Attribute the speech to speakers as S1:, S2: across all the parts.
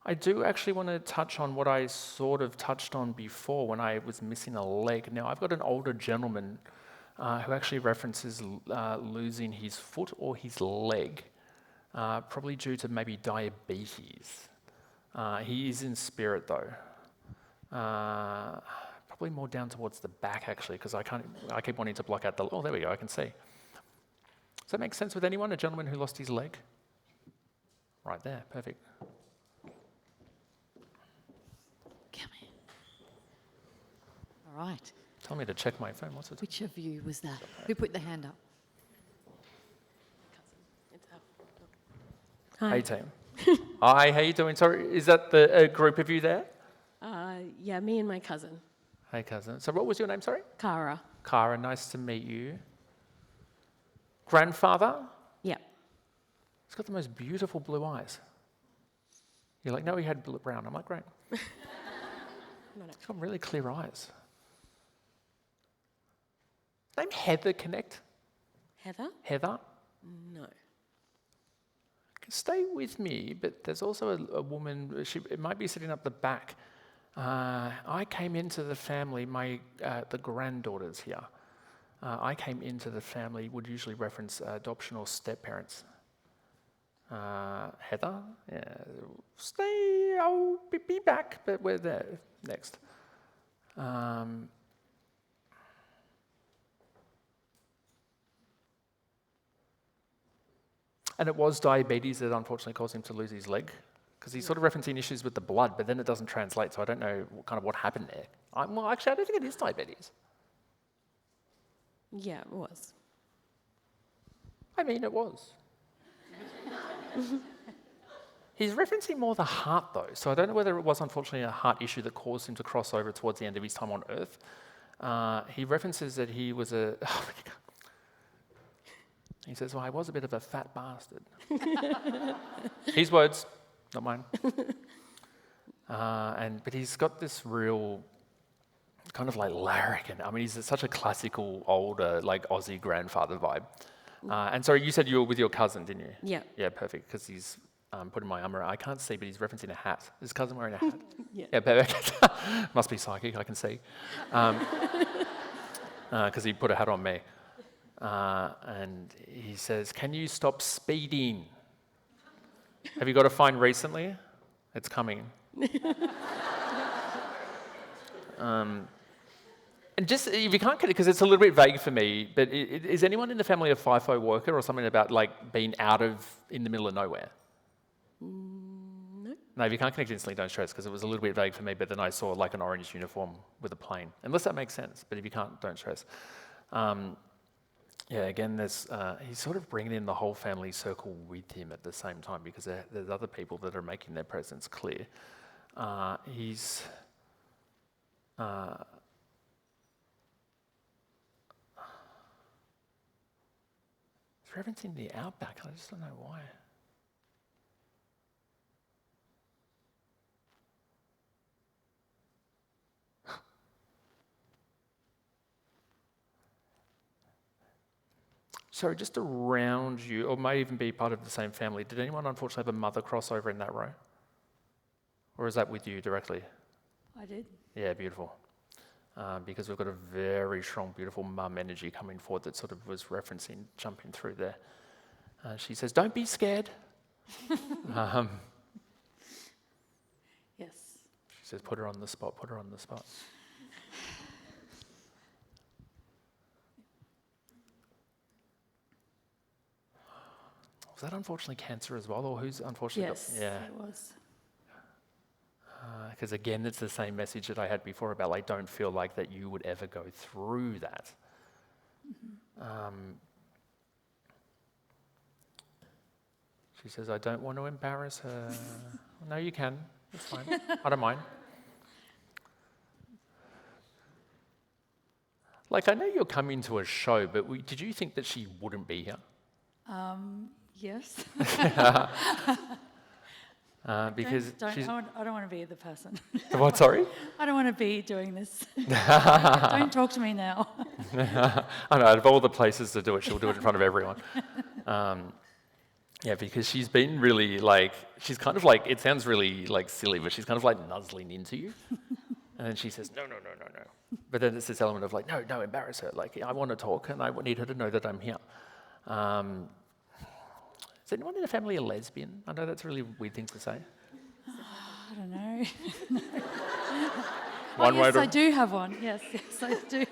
S1: I do actually want to touch on what I sort of touched on before when I was missing a leg. Now, I've got an older gentleman who actually references losing his foot or his leg, probably due to maybe diabetes. He is in spirit though. Probably more down towards the back actually, because I keep wanting to block out the, oh, there we go, I can see. Does that make sense with anyone? A gentleman who lost his leg? Right there, perfect.
S2: Come here. All right.
S1: Tell me to check my phone. What's it?
S2: Which of you was that? Who put the hand up?
S3: Hi.
S1: Hey team. Hi, how you doing? Sorry, is that the group of you there?
S3: Yeah, me and my cousin,
S1: Hey cousin. So what was your name, sorry?
S3: Cara.
S1: Cara, nice to meet you. Grandfather?
S3: Yeah.
S1: He's got the most beautiful blue eyes. You're like, no, he had brown. I'm like, great. He's got really clear eyes. Name Heather Connect?
S3: Heather?
S1: Heather?
S3: No.
S1: Stay with me, but there's also a woman, it might be sitting up the back. I came into the family, the granddaughters here. I came into the family, would usually reference adoption or step-parents. Heather? Yeah. Stay, I'll be back, but we're there next. And it was diabetes that unfortunately caused him to lose his leg, because he's sort of referencing issues with the blood, but then it doesn't translate, so I don't know what happened there. Well, actually, I don't think it is diabetes.
S3: Yeah, it was.
S1: I mean, it was. He's referencing more the heart, though, so I don't know whether it was unfortunately a heart issue that caused him to cross over towards the end of his time on Earth. He references that he was a... He says, well, I was a bit of a fat bastard. His words, not mine. But he's got this real kind of like larrikin. I mean, he's such a classical, older, like Aussie grandfather vibe. And sorry, you said you were with your cousin, didn't you?
S3: Yeah.
S1: Yeah, perfect, because he's putting my arm around. I can't see, but he's referencing a hat. Is his cousin wearing a hat?
S3: Yeah.
S1: Yeah, perfect. Must be psychic, I can see. Because he put a hat on me. And he says, can you stop speeding? Have you got a fine recently? It's coming. And just, if you can't get it, because it's a little bit vague for me, but is anyone in the family a FIFO worker or something about like being in the middle of nowhere?
S3: No.
S1: No, if you can't connect instantly, don't stress, because it was a little bit vague for me, but then I saw like an orange uniform with a plane. Unless that makes sense, but if you can't, don't stress. Yeah, again, he's sort of bringing in the whole family circle with him at the same time, because there's other people that are making their presence clear. He's referencing the outback, I just don't know why. Sorry, just around you, or may even be part of the same family, did anyone unfortunately have a mother crossover in that row? Or is that with you directly?
S2: I did.
S1: Yeah, beautiful. Because we've got a very strong, beautiful mum energy coming forward that sort of was referencing, jumping through there. She says, don't be scared.
S2: Yes.
S1: She says, put her on the spot, put her on the spot. Was that unfortunately cancer as well, or who's unfortunately
S2: Yes,
S1: yeah.
S2: it was.
S1: Because again, it's the same message that I had before about like, don't feel like that you would ever go through that. She says, I don't want to embarrass her. No, you can. It's fine. I don't mind. Like, I know you're coming to a show, but did you think that she wouldn't be here?
S2: Yes.
S1: Because she's...
S2: I don't want to be the person.
S1: What, sorry?
S2: I don't want to be doing this. Don't talk to me now.
S1: I know, out of all the places to do it, she'll do it in front of everyone. Yeah, because she's been really like, she's kind of like, it sounds really like silly, but she's kind of like nuzzling into you. And then she says, no, no, no, no, no. But then it's this element of like, no, no, embarrass her. Like, I want to talk and I need her to know that I'm here. Is anyone in the family a lesbian? I know that's a really weird thing to say.
S2: I don't know.
S1: One way
S2: yes,
S1: to-
S2: I do have one. Yes, I do.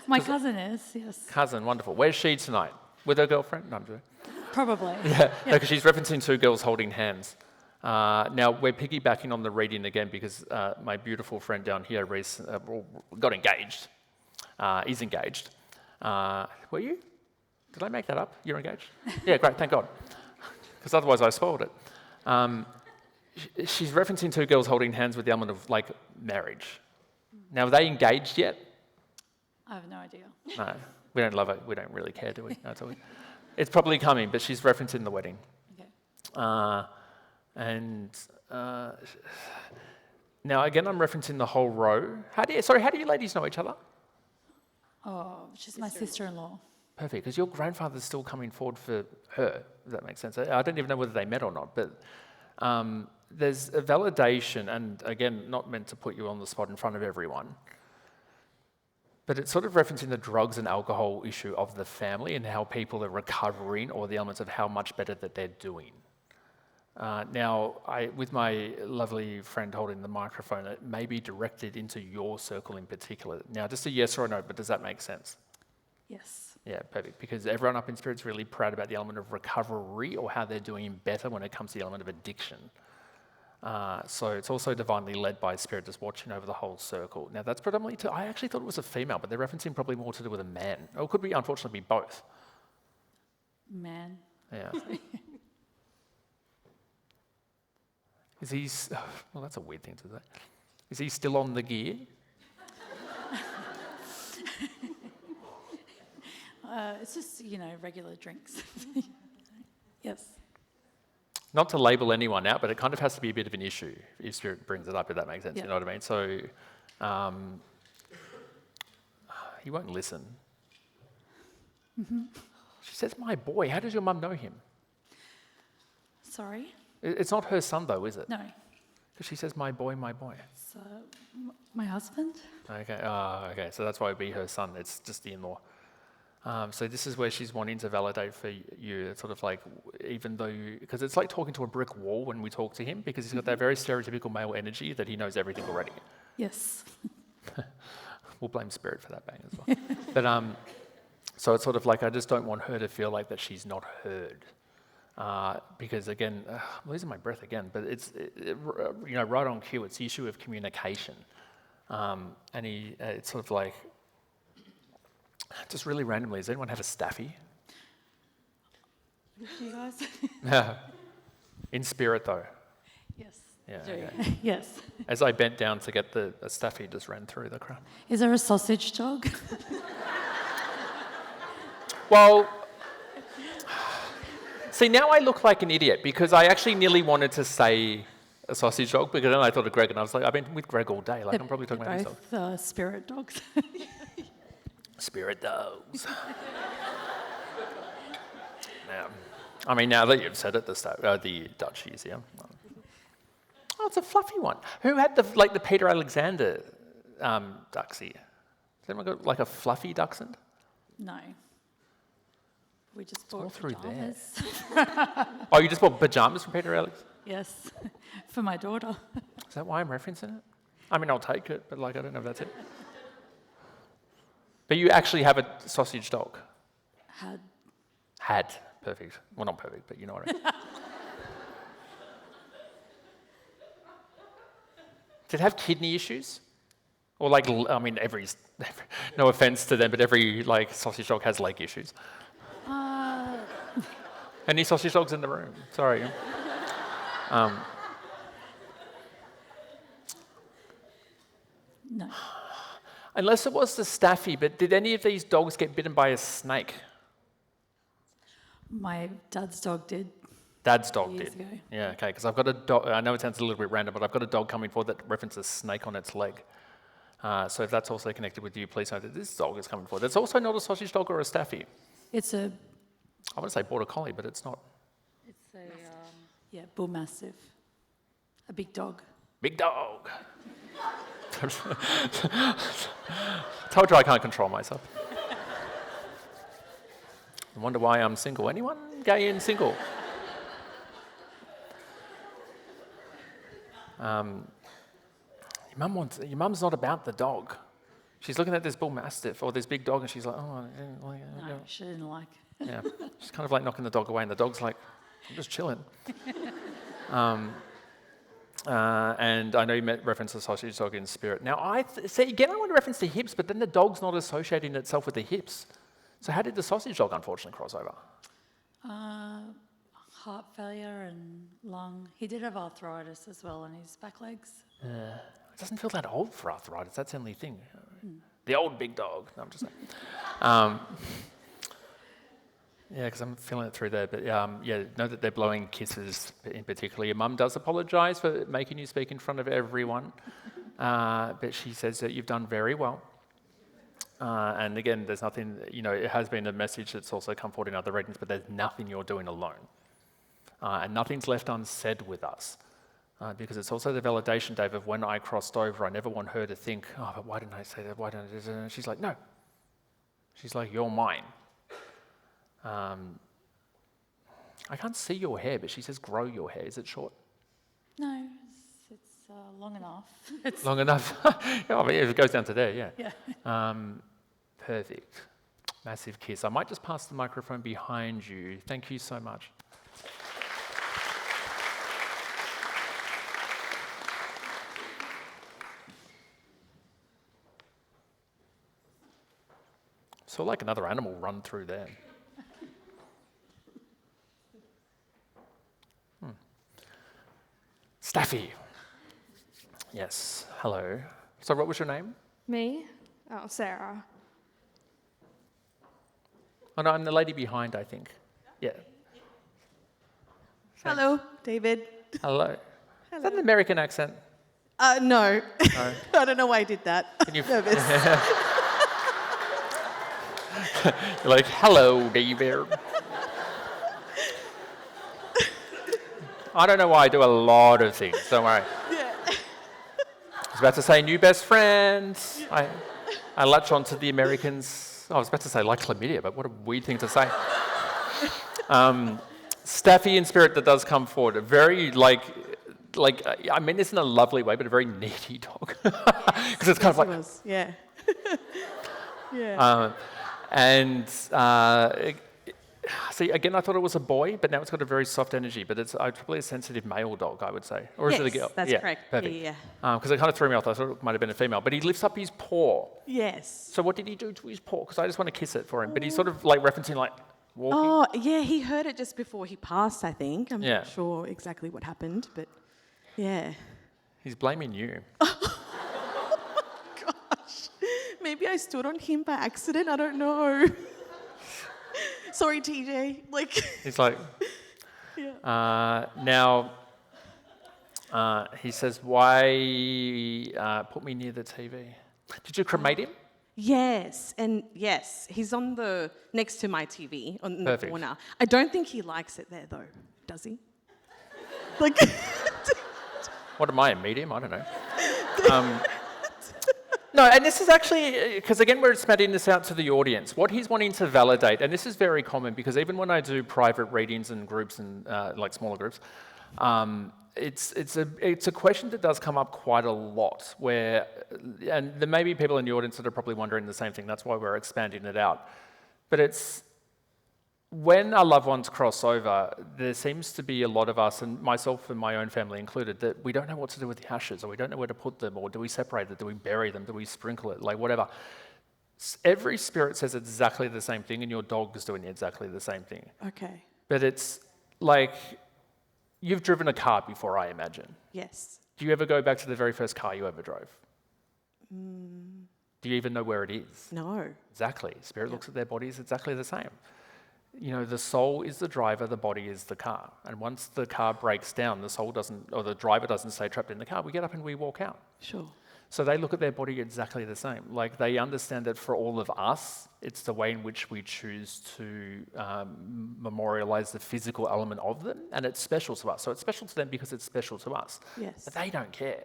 S2: My cousin is, yes.
S1: Cousin, wonderful. Where's she tonight? With her girlfriend? No, I'm joking.
S2: Probably.
S1: Yeah, because she's referencing two girls holding hands. Now, we're piggybacking on the reading again because my beautiful friend down here got engaged. Is engaged. Were you? Did I make that up? You're engaged? Yeah, great, thank God. Because otherwise I spoiled it. She's referencing two girls holding hands with the element of, like, marriage. Now, are they engaged yet?
S2: I have no idea.
S1: No, we don't love it. We don't really care, do we? No, it's probably coming, but she's referencing the wedding.
S2: Okay.
S1: Now again, I'm referencing the whole row. How do you ladies know each other?
S2: Oh, she's my sister-in-law.
S1: Perfect, because your grandfather's still coming forward for her. Does that make sense? I don't even know whether they met or not, but there's a validation, and again, not meant to put you on the spot in front of everyone. But it's sort of referencing the drugs and alcohol issue of the family and how people are recovering, or the elements of how much better that they're doing. Now, with my lovely friend holding the microphone, it may be directed into your circle in particular. Now, just a yes or a no, but does that make sense?
S2: Yes.
S1: Yeah, perfect. Because everyone up in Spirit's really proud about the element of recovery or how they're doing better when it comes to the element of addiction. So it's also divinely led by Spirit, just watching over the whole circle. Now that's predominantly I actually thought it was a female, but they're referencing probably more to do with a man. Or it could be, unfortunately, be both.
S2: Man.
S1: Yeah. Is he, well, that's a weird thing to say. Is he still on the gear?
S2: It's just, regular drinks. Yes.
S1: Not to label anyone out, but it kind of has to be a bit of an issue if Spirit brings it up, if that makes sense,
S2: Yeah.
S1: you know what I mean? So, he won't listen.
S2: Mm-hmm.
S1: She says, my boy, how does your mum know him?
S2: Sorry?
S1: It's not her son though, is it?
S2: No.
S1: Because she says, my boy, my boy.
S2: So, my husband?
S1: Okay, okay, so that's why it'd be her son, it's just the in-law. So this is where she's wanting to validate for you. It's sort of like, even though because it's like talking to a brick wall when we talk to him, because he's got that very stereotypical male energy that he knows everything already.
S2: Yes.
S1: We'll blame Spirit for that bang as well. But so it's sort of like, I just don't want her to feel like that she's not heard. Because again, I'm losing my breath again, but it's right on cue. It's the issue of communication, and it's sort of like. Just really randomly, does anyone have a staffy?
S2: Do you guys?
S1: In Spirit, though.
S2: Yes.
S1: Yeah.
S2: Do.
S1: Okay.
S2: Yes.
S1: As I bent down to get a staffy, just ran through the crowd.
S2: Is there a sausage dog?
S1: Well, see, now I look like an idiot because I actually nearly wanted to say a sausage dog, because then I thought of Greg, and I was like, I've been with Greg all day. Like, I'm probably talking about myself.
S2: Both spirit dogs.
S1: Spirit dogs. Now that you've said it, the Dutch Museum. Oh, it's a fluffy one. Who had the Peter Alexander duxie? Has anyone got like a fluffy dachshund?
S2: No. We just
S1: all
S2: bought
S1: through there.
S2: pajamas.
S1: Oh, you just bought pajamas from Peter Alex?
S2: Yes, for my daughter.
S1: Is that why I'm referencing it? I mean, I'll take it, but like I don't know if that's it. But you actually have a sausage dog? Had. Perfect. Well, not perfect, but you know what I mean. Did it have kidney issues? Or like, I mean, no offense to them, but every like sausage dog has leg issues. Any sausage dogs in the room? Sorry.
S2: No.
S1: Unless it was the staffy, but did any of these dogs get bitten by a snake?
S2: My dad's dog did.
S1: Dad's dog
S2: Years
S1: did.
S2: ago.
S1: Yeah, okay, because I've got a dog, I know it sounds a little bit random, but I've got a dog coming forward that references a snake on its leg. So if that's also connected with you, please know that this dog is coming forward. It's also not a sausage dog or a staffy.
S2: It's a.
S1: I want to say border collie, but it's not.
S3: It's
S2: Yeah, bull mastiff. A big dog.
S1: Big dog. Told you I can't control myself. I wonder why I'm single. Anyone gay and single? Your mum's not about the dog. She's looking at this bull mastiff or this big dog, and she's like, "Oh,
S2: No, she didn't like.
S1: yeah." She's kind of like knocking the dog away, and the dog's like, "I'm just chilling." And I know you referenced the sausage dog in spirit. Now, see again, I want to reference the hips, but then the dog's not associating itself with the hips. So how did the sausage dog unfortunately cross over?
S2: Heart failure and lung. He did have arthritis as well on his back legs.
S1: It doesn't feel that old for arthritis. That's the only thing. The old big dog. No, I'm just saying. Yeah, because I'm feeling it through there. But know that they're blowing kisses in particular. Your mum does apologise for making you speak in front of everyone. But she says that you've done very well. And again, there's nothing, it has been a message that's also come forward in other readings, but there's nothing you're doing alone. And nothing's left unsaid with us. Because it's also the validation, Dave, of when I crossed over, I never want her to think, "Oh, but why didn't I say that? Why didn't I do that?" And she's like, "No." She's like, "You're mine." I can't see your hair, but she says, "Grow your hair." Is it short?
S2: No, it's long enough. It's
S1: Long enough? Yeah, I mean, if it goes down to there, yeah.
S2: yeah.
S1: Perfect. Massive kiss. I might just pass the microphone behind you. Thank you so much. So like another animal run through there. Staffy. Yes, hello. So what was your name?
S4: Me? Oh, Sarah.
S1: Oh no, I'm the lady behind, I think. Yeah.
S5: Hello, David.
S1: Hello. Is that an American accent?
S5: No.
S1: No.
S5: I don't know why I did that.
S1: Can you
S5: Nervous.
S1: You're like, "Hello, David." I don't know why I do a lot of things, don't worry.
S5: Yeah.
S1: I was about to say new best friend. I latch on to the Americans. I was about to say like chlamydia, but what a weird thing to say. Staffy in spirit that does come forward. A very I mean this in a lovely way, but a very needy dog. Because it's kind of like,
S5: Yeah. Yeah.
S1: See, again, I thought it was a boy, but now it's got a very soft energy, but it's probably a sensitive male dog, I would say. Or is it a girl?
S5: That's correct.
S1: Perfect.
S5: Yeah.
S1: Because it kind of threw me off. I thought it might have been a female. But he lifts up his paw.
S5: Yes.
S1: So what did he do to his paw? Because I just want to kiss it for him. But he's sort of like referencing like walking.
S5: Oh, yeah, he heard it just before he passed, I think. I'm
S1: Yeah.
S5: not sure exactly what happened, but yeah.
S1: He's blaming you.
S5: Gosh. Maybe I stood on him by accident. I don't know. Sorry, TJ.
S1: He's like,
S5: Yeah.
S1: now, he says, why put me near the TV? Did you cremate him?
S5: Yes, and yes, he's on the next to my TV on the
S1: Perfect.
S5: corner. I don't think he likes it there though, does he? Like,
S1: What am I, a medium? I don't know. No, and this is actually, because again, we're spreading this out to the audience. What he's wanting to validate, and this is very common, because even when I do private readings in groups and like smaller groups, it's a question that does come up quite a lot, where, and there may be people in the audience that are probably wondering the same thing, that's why we're expanding it out. But it's, when our loved ones cross over, there seems to be a lot of us, and myself and my own family included, that we don't know what to do with the ashes, or we don't know where to put them, or do we separate it, do we bury them, do we sprinkle it, like whatever. Every spirit says exactly the same thing, and your dog is doing exactly the same thing.
S5: okay,
S1: But it's like, you've driven a car before, I imagine.
S5: yes.
S1: Do you ever go back to the very first car you ever drove? Do you even know where it is?
S5: No.
S1: Exactly. Spirit looks at their bodies exactly the same. You know, the soul is the driver, the body is the car. And once the car breaks down, the soul doesn't, or the driver doesn't stay trapped in the car, we get up and we walk out.
S5: Sure.
S1: So they look at their body exactly the same. Like they understand that for all of us, it's the way in which we choose to memorialize the physical element of them, and it's special to us. So it's special to them because it's special to us.
S5: Yes.
S1: But they don't care.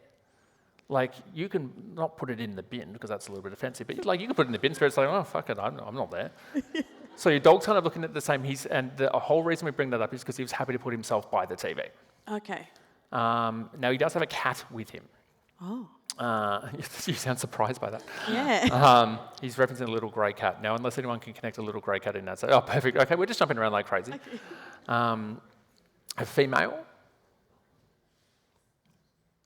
S1: Like you can not put it in the bin because that's a little bit offensive, but like you can put it in the bin. Spirit's like, oh fuck it, I'm not there. So your dog's kind of looking at the same. And the whole reason we bring that up is because he was happy to put himself by the TV.
S5: Okay.
S1: Now he does have a cat with him.
S5: Oh.
S1: You sound surprised by that.
S5: Yeah.
S1: He's referencing a little grey cat. Now, unless anyone can connect a little grey cat in that, so, oh, perfect. Okay, we're just jumping around like crazy.
S5: Okay.
S1: A female.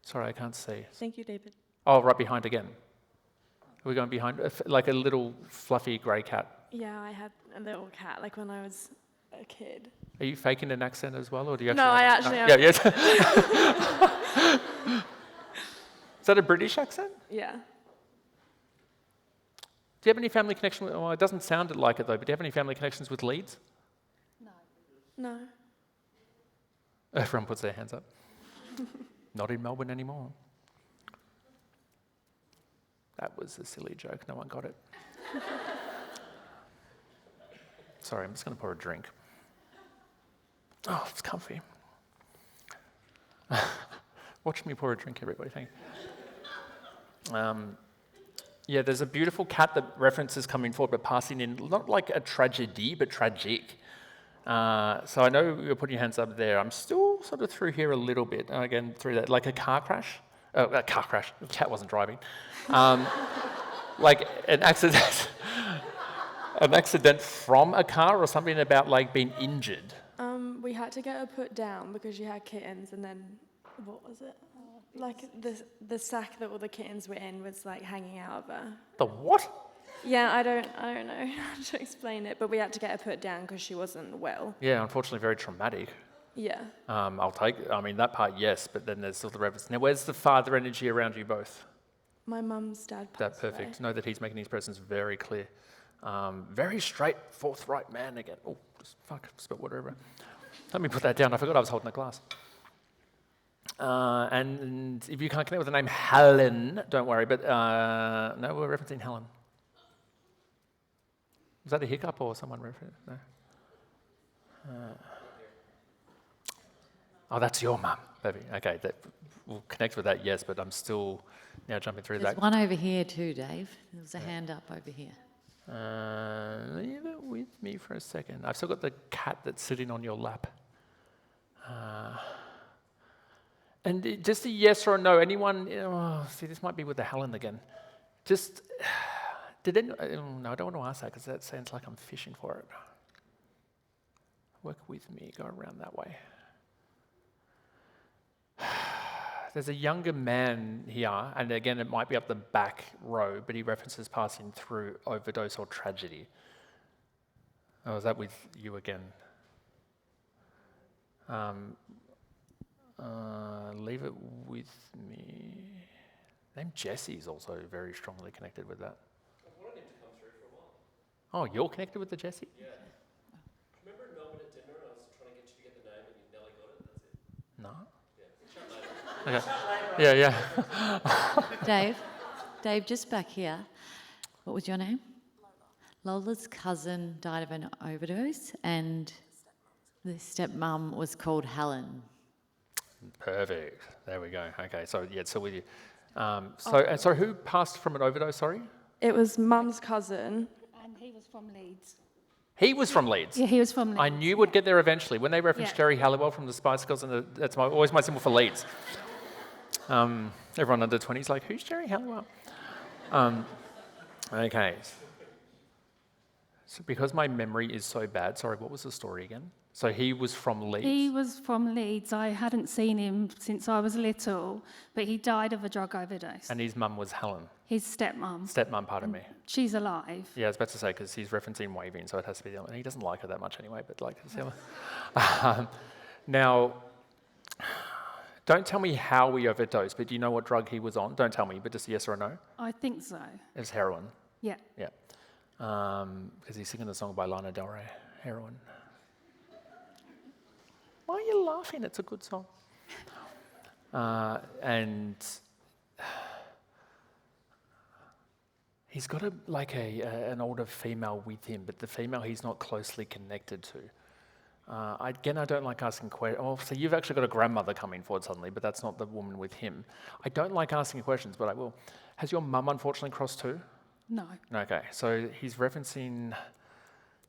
S1: Sorry, I can't see.
S5: Thank you, David.
S1: Oh, right behind again. Are we going behind? Like a little fluffy grey cat.
S4: Yeah, I had a little cat, like when I was a kid.
S1: Are you faking an accent as well, or do you
S4: No,
S1: actually?
S4: I
S1: Yeah,
S4: actually
S1: yes. Is that a British accent?
S4: Yeah.
S1: Do you have any family connection with, well, it doesn't sound like it though, but do you have any family connections with Leeds?
S4: No.
S1: Everyone puts their hands up. Not in Melbourne anymore. That was a silly joke, no one got it. Sorry, I'm just going to pour a drink. Oh, it's comfy. Watch me pour a drink, everybody, thank you. Yeah, there's a beautiful cat that references coming forward, but passing in, not like a tragedy, but tragic. So I know you're putting your hands up there. I'm still sort of through here a little bit, again, through that, like a car crash. A car crash, the cat wasn't driving. Like an accident, an accident from a car or something about like being injured.
S4: We had to get her put down because she had kittens, and then, what was it? Like the sack that all the kittens were in was like hanging out of her.
S1: The what?
S4: Yeah, I don't know how to explain it, but we had to get her put down because she wasn't well.
S1: Yeah, unfortunately very traumatic.
S4: Yeah.
S1: I mean, that part, yes, but then there's still the reference. Now, where's the father energy around you both?
S4: My mum's dad passed
S1: That perfect.
S4: away.
S1: Know that he's making his presence very clear. Very straight, forthright man again. Oh, just fuck, spilled water everywhere. Let me put that down. I forgot I was holding a glass. And if you can't connect with the name Helen, don't worry, but no, we're referencing Helen. Was that a hiccup or someone referenced? No? Oh, that's your mum. Perfect. Okay, we'll connect with that, yes, but I'm still now jumping through
S6: There's
S1: that.
S6: one over here too, Dave. There's a hand up over here.
S1: Leave it with me for a second. I've still got the cat that's sitting on your lap. And just a yes or a no. Anyone? Oh, see, this might be with the Helen again. Just did any? No, I don't want to ask that because that sounds like I'm fishing for it. Work with me. Go around that way. There's a younger man here, and again, it might be up the back row, but he references passing through overdose or tragedy. Oh, is that with you again? Leave it with me. Name Jesse is also very strongly connected with that.
S7: I wanted him to come through for a while.
S1: Oh, you're connected with the Jesse?
S7: Yeah. Remember in Melbourne at dinner, I was trying to get you to get the name and you nearly got it? That's it.
S1: No. Okay. Yeah.
S6: Dave, just back here. What was your name? Lola's cousin died of an overdose, and the stepmom was called Helen.
S1: Perfect. There we go. Okay. So yeah. So with you. So who passed from an overdose? Sorry.
S4: It was mum's cousin.
S2: And he was from Leeds.
S1: He was from Leeds.
S2: Yeah, he was from Leeds.
S1: I knew we'd get there eventually. When they referenced
S2: Yeah.
S1: Jerry Halliwell from the Spice Girls, and that's always my symbol for Leeds. Everyone under 20 is like, who's Jerry Halliwell? Okay. So because my memory is so bad, sorry, what was the story again? So he was from Leeds.
S8: He was from Leeds. I hadn't seen him since I was little, but he died of a drug overdose.
S1: And his mum was Helen.
S8: His stepmom.
S1: Stepmum, pardon me.
S8: She's alive.
S1: Yeah, I was about to say, because he's referencing waving, so it has to be the other. And he doesn't like her that much anyway, but like, it's the other. Now, don't tell me how we overdosed, but do you know what drug he was on? Don't tell me, but just a yes or a no.
S8: I think so.
S1: It was heroin.
S8: Yeah.
S1: Yeah. Because he's singing the song by Lana Del Rey, Heroin. Why are you laughing? It's a good song. And He's got an older female with him, but the female he's not closely connected to. I don't like asking questions. Oh, so you've actually got a grandmother coming forward suddenly, but that's not the woman with him. I don't like asking questions, but I will. Has your mum unfortunately crossed too?
S8: No.
S1: Okay, so he's referencing,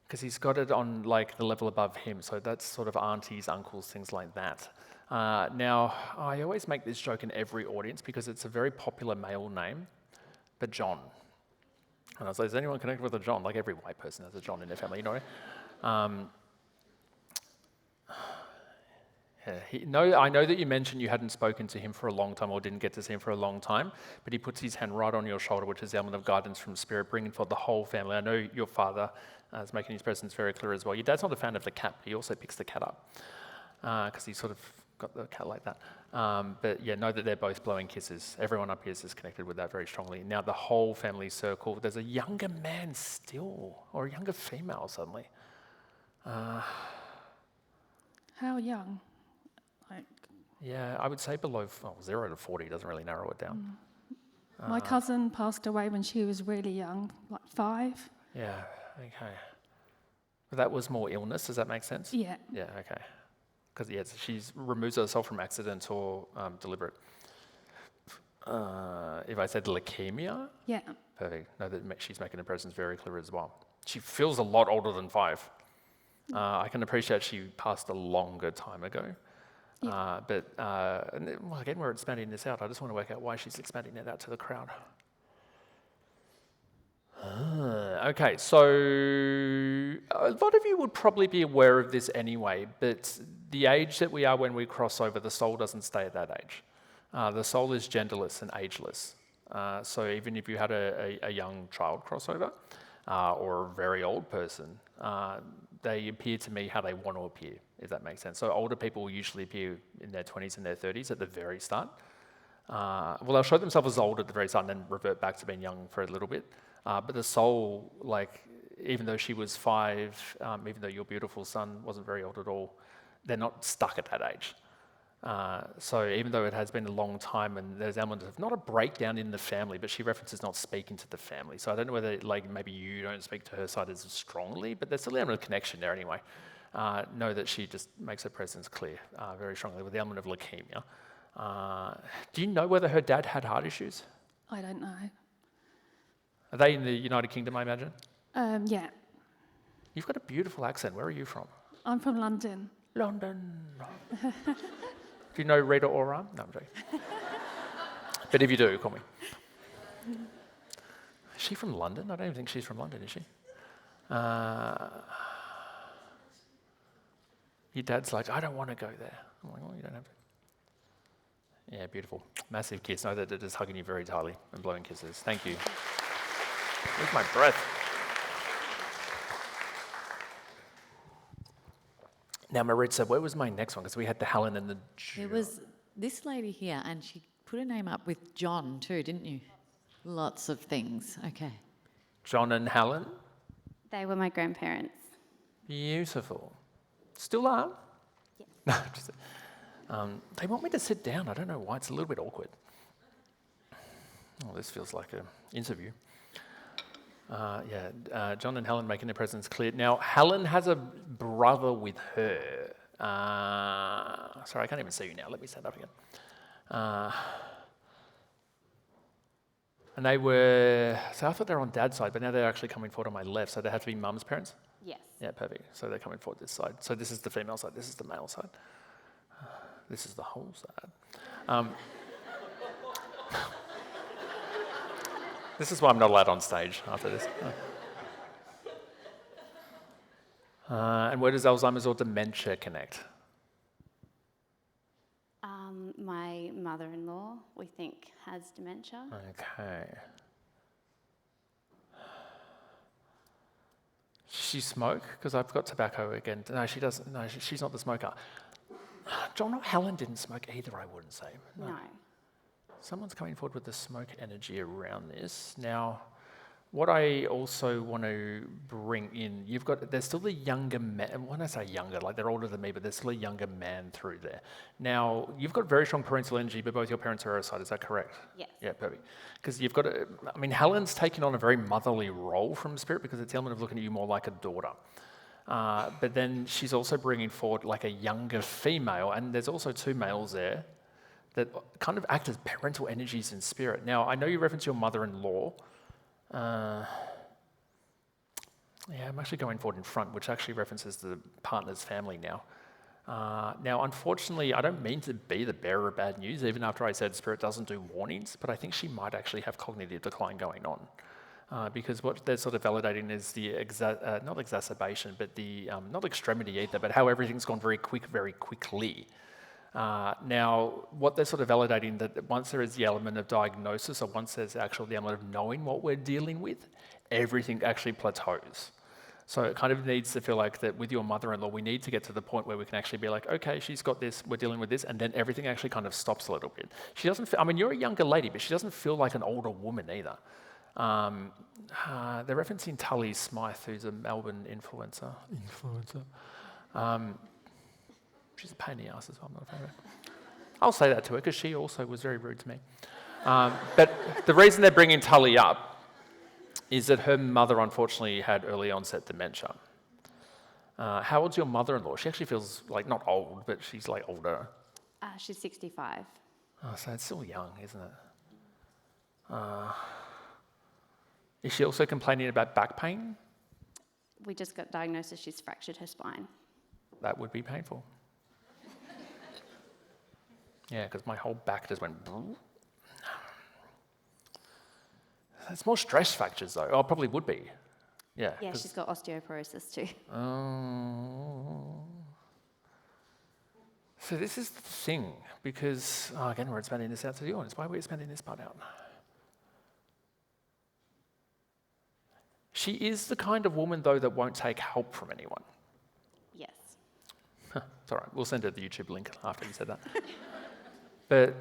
S1: because he's got it on like the level above him, so that's sort of aunties, uncles, things like that. Now, I always make this joke in every audience because it's a very popular male name, but John. And I was like, is anyone connected with a John? Like every white person has a John in their family, you know? I know that you mentioned you hadn't spoken to him for a long time or didn't get to see him for a long time, but he puts his hand right on your shoulder, which is the element of guidance from Spirit, bringing forth the whole family. I know your father is making his presence very clear as well. Your dad's not a fan of the cat, but he also picks the cat up because he sort of got the cat like that. But yeah, know that they're both blowing kisses. Everyone up here is connected with that very strongly. Now the whole family circle, there's a younger man still, or a younger female suddenly.
S8: How young? Like,
S1: Yeah, I would say below 0 to 40 doesn't really narrow it down.
S8: my cousin passed away when she was really young, like 5.
S1: Yeah, okay. But that was more illness, does that make sense?
S8: Yeah.
S1: Yeah, okay. Because, she removes herself from accident or deliberate. If I said leukemia,
S8: Yeah.
S1: perfect. No, that she's making her presence very clear as well. She feels a lot older than 5. I can appreciate she passed a longer time ago.
S8: Yeah.
S1: Again, we're expanding this out. I just want to work out why she's expanding it out to the crowd. Okay, so a lot of you would probably be aware of this anyway, but the age that we are when we cross over, the soul doesn't stay at that age. The soul is genderless and ageless. So even if you had a young child crossover or a very old person, they appear to me how they want to appear, if that makes sense. So older people usually appear in their 20s and their 30s at the very start. They'll show themselves as old at the very start and then revert back to being young for a little bit. But the soul, even though she was 5, even though your beautiful son wasn't very old at all, they're not stuck at that age. So even though it has been a long time and there's elements of not a breakdown in the family, but she references not speaking to the family. So I don't know whether maybe you don't speak to her side as strongly, but there's still an element of connection there anyway. Know that she just makes her presence clear very strongly with the element of leukemia. Do you know whether her dad had heart issues?
S8: I don't know.
S1: Are they in the United Kingdom, I imagine?
S8: Yeah.
S1: You've got a beautiful accent. Where are you from?
S8: I'm from London.
S1: London. Do you know Rita Ora? No, I'm joking. But if you do, call me. Is she from London? I don't even think she's from London, is she? Your dad's like, I don't want to go there. I'm like, well, you don't have to. Yeah, beautiful. Massive kiss. Know that it is hugging you very tightly and blowing kisses. Thank you. Where's my breath? Now, Maritza, where was my next one? Because we had the Helen and the
S6: There was this lady here, and she put her name up with John too, didn't you? Lots of things. Okay.
S1: John and Helen.
S9: They were my grandparents.
S1: Beautiful. Still are?
S9: Yes.
S1: No, just, they want me to sit down. I don't know why. It's a little bit awkward. Oh, this feels like an interview. John and Helen making their presence clear. Now, Helen has a brother with her. Sorry, I can't even see you now. Let me stand up again. And they were, so I thought they were on Dad's side, but now they're actually coming forward on my left, so they have to be Mum's parents?
S9: Yes.
S1: Yeah, perfect. So they're coming forward this side. So this is the female side, this is the male side. This is the whole side. This is why I'm not allowed on stage after this. And where does Alzheimer's or dementia connect?
S9: My mother-in-law, we think, has dementia.
S1: Okay. She smoke? Because I've got tobacco again. No, she doesn't. No, she's not the smoker. John or Helen didn't smoke either, I wouldn't say.
S9: No.
S1: Someone's coming forward with the smoke energy around this. Now, what I also want to bring in, there's still the younger man, when I say younger, like they're older than me, but there's still a younger man through there. Now, you've got very strong parental energy, but both your parents are outside, is that correct?
S9: Yes.
S1: Yeah, perfect. Because you've got Helen's taken on a very motherly role from spirit because it's the element of looking at you more like a daughter. But then she's also bringing forward like a younger female, and there's also two males there that kind of act as parental energies in spirit. Now, I know you reference your mother-in-law. Yeah, I'm actually going forward in front, which actually references the partner's family now. Now, unfortunately, I don't mean to be the bearer of bad news, even after I said spirit doesn't do warnings, but I think she might actually have cognitive decline going on. Because what they're sort of validating is the, not exacerbation, but the, not extremity either, but how everything's gone very quickly. Now, what they're sort of validating that once there is the element of diagnosis, or once there's actually the element of knowing what we're dealing with, everything actually plateaus. So it kind of needs to feel like that with your mother-in-law, we need to get to the point where we can actually be like, okay, she's got this, we're dealing with this, and then everything actually kind of stops a little bit. She doesn't feel, you're a younger lady, but she doesn't feel like an older woman either. They're referencing Tully Smythe, who's a Melbourne influencer. She's a pain in the ass as well, I'm not a fan of her. I'll say that to her, because she also was very rude to me. But the reason they're bringing Tully up is that her mother, unfortunately, had early onset dementia. How old's your mother-in-law? She actually feels like not old, but she's like older.
S9: She's 65.
S1: Oh, so it's still young, isn't it? Is she also complaining about back pain?
S9: We just got diagnosed that she's fractured her spine.
S1: That would be painful. Yeah, because my whole back just went. It's more stress fractures, though. Oh, it probably would be. Yeah.
S9: Yeah, she's got osteoporosis too.
S1: Oh. So this is the thing, because, again, we're expanding this out to the audience. Why are we expanding this part out? She is the kind of woman, though, that won't take help from anyone.
S9: Yes.
S1: It's all right. We'll send her the YouTube link after you said that. But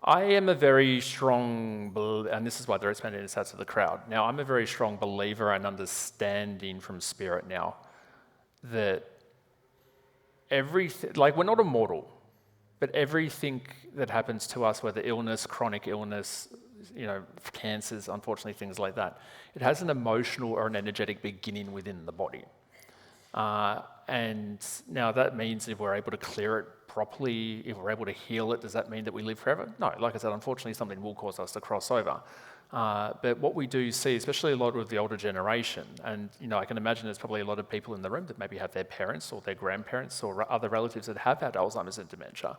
S1: I am a very strong, and this is why they're expanding this out to the crowd. Now, I'm a very strong believer and understanding from spirit now that everything, like we're not immortal, but everything that happens to us, whether illness, chronic illness, cancers, unfortunately, things like that, it has an emotional or an energetic beginning within the body. And now that means if we're able to clear it properly, if we're able to heal it, does that mean that we live forever? No, like I said, unfortunately, something will cause us to cross over. But what we do see, especially a lot with the older generation, and I can imagine there's probably a lot of people in the room that maybe have their parents or their grandparents or other relatives that have had Alzheimer's and dementia.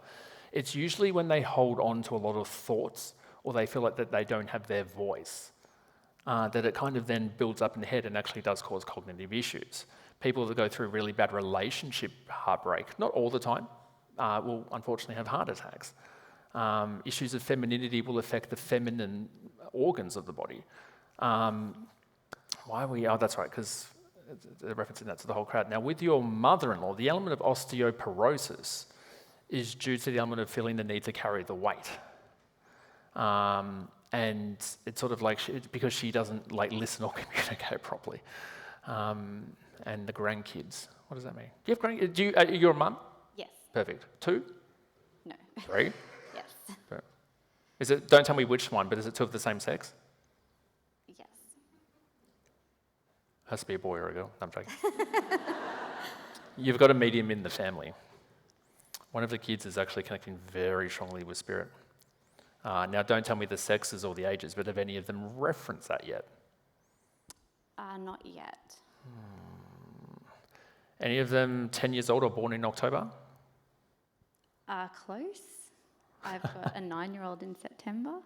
S1: It's usually when they hold on to a lot of thoughts or they feel like that they don't have their voice, that it kind of then builds up in the head and actually does cause cognitive issues. People that go through really bad relationship heartbreak, not all the time, will unfortunately have heart attacks. Issues of femininity will affect the feminine organs of the body. Why are we? Oh, that's right, because they're referencing that to the whole crowd. Now, with your mother-in-law, the element of osteoporosis is due to the element of feeling the need to carry the weight. And it's sort of like, because she doesn't listen or communicate properly. And the grandkids, what does that mean? Do you have grandkids? You're a mum?
S9: Yes.
S1: Perfect. 2?
S9: No.
S1: 3?
S9: Yes.
S1: Is it? Don't tell me which one, but is it 2 of the same sex?
S9: Yes.
S1: Has to be a boy or a girl. No, I'm joking. You've got a medium in the family. One of the kids is actually connecting very strongly with spirit. Now, don't tell me the sexes or the ages, but have any of them referenced that yet?
S9: Not yet.
S1: Any of them 10 years old or born in October?
S9: Close. I've got a 9-year-old in September.